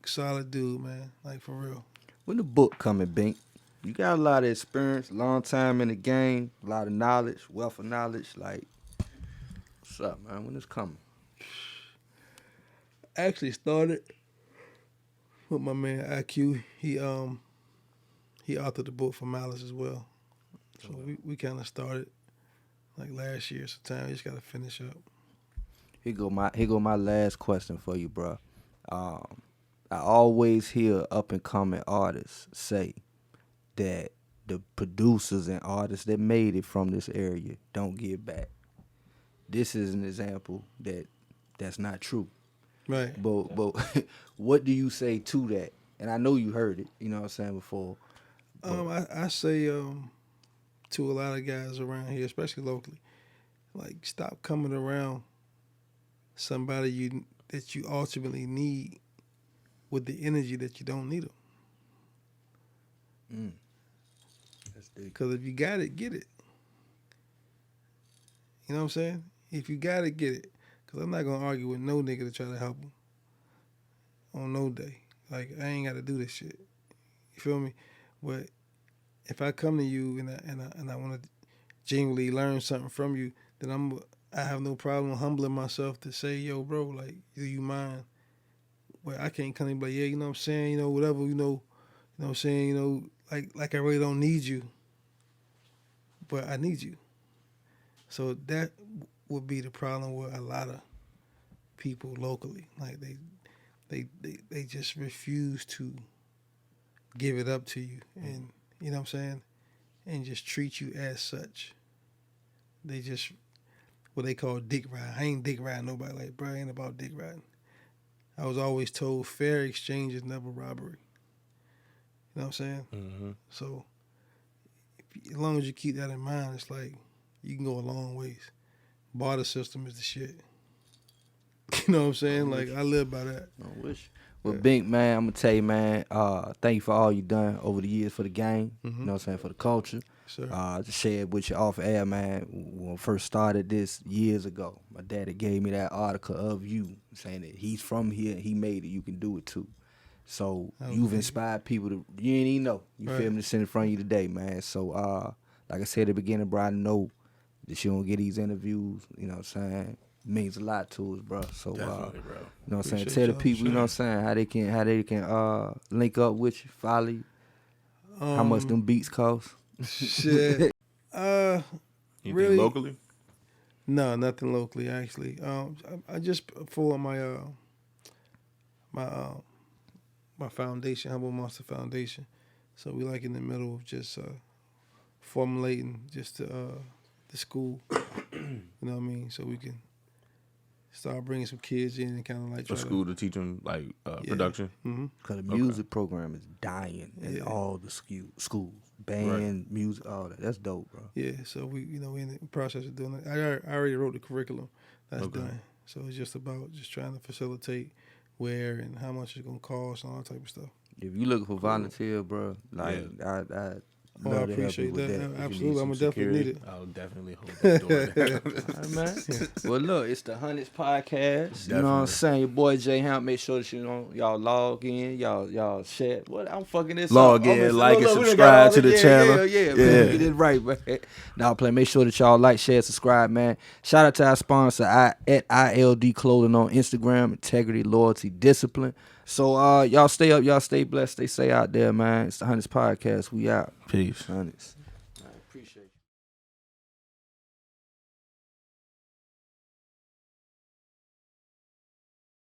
Solid dude, man. Like, for real. When the book coming, Bink? You got a lot of experience, long time in the game, a lot of knowledge, wealth of knowledge. Like, what's up, man? When it's coming? I actually started with my man IQ. He authored the book for Malice as well. So we kind of started like last year sometime. We just got to finish up. Here go my last question for you, bro. I always hear up and coming artists say that the producers and artists that made it from this area don't give back. This is an example that's not true. Right. But what do you say to that? And I know you heard it, you know what I'm saying, before. I say to a lot of guys around here, especially locally, like, stop coming around somebody that you ultimately need with the energy that you don't need them. That's deep. Because if you got it, get it. You know what I'm saying? If you got it, get it. Because I'm not going to argue with no nigga to try to help him on no day. Like, I ain't got to do this shit. You feel me? But if I come to you and I want to genuinely learn something from you, then I have no problem humbling myself to say, yo, bro, like, do you mind? Well, I can't come and be like, yeah, you know what I'm saying, you know, whatever, you know what I'm saying, you know, like I really don't need you, but I need you. So that would be the problem with a lot of people locally. Like they just refuse to give it up to you, and you know what I'm saying, and just treat you as such. They just what they call dick ride. I ain't dick riding nobody. Like, bro, I ain't about dick riding. I was always told fair exchange is never robbery. You know what I'm saying? Mm-hmm. So as long as you keep that in mind, it's like you can go a long ways. Barter system is the shit. You know what I'm saying? Like, I live by that. I wish. Well, Bink, man, I'm going to tell you, man, thank you for all you done over the years for the game, you know what I'm saying, for the culture. Sure. Just share it with you off air, man. When I first started this years ago, my daddy gave me that article of you saying that he's from here, he made it, you can do it too. So you've inspired people to, you ain't even know, you feel me, to sit in front of you today, man. So, like I said at the beginning, bro, I know that you don't get these interviews, you know what I'm saying? Means a lot to us, bro. So, Definitely, bro. you know what I'm saying? Appreciate Tell the people, you know what I'm saying, how they can link up with you, follow you, how much them beats cost. Shit. Anything Really? locally? No, nothing locally, actually. I just for my my foundation, Humble Monster Foundation. So we like in the middle of just formulating just the school. You know what I mean? So we can start bringing some kids in and kind of like A try school to teach them like production. Mm-hmm. Because the music program is dying in all the schools. Band, music, all that. That's dope, bro. Yeah, so we we're in the process of doing it. I already wrote the curriculum. That's done. So it's just about just trying to facilitate where and how much it's gonna cost and all that type of stuff. If you looking for volunteer, bro, like I I love to help you appreciate with that. that. Absolutely, I'm gonna definitely need it. I'll definitely hold that door down. All right, man. Well, look, it's the Hunnids Podcast. You know what I'm Definitely. saying? Your boy J Hamp. Make sure that y'all log in, y'all share. What I'm fucking this Log up. in, I'm like, and we done got subscribe all to the that. channel. Yeah, man. Yeah. Get it right, man. Now, play. Make sure that y'all like, share, subscribe, man. Shout out to our sponsor at ILD Clothing on Instagram. Integrity, loyalty, discipline. So y'all stay up, y'all stay blessed, stay safe out there, man. It's the Hunnids Podcast. We out. Peace. Hunnids.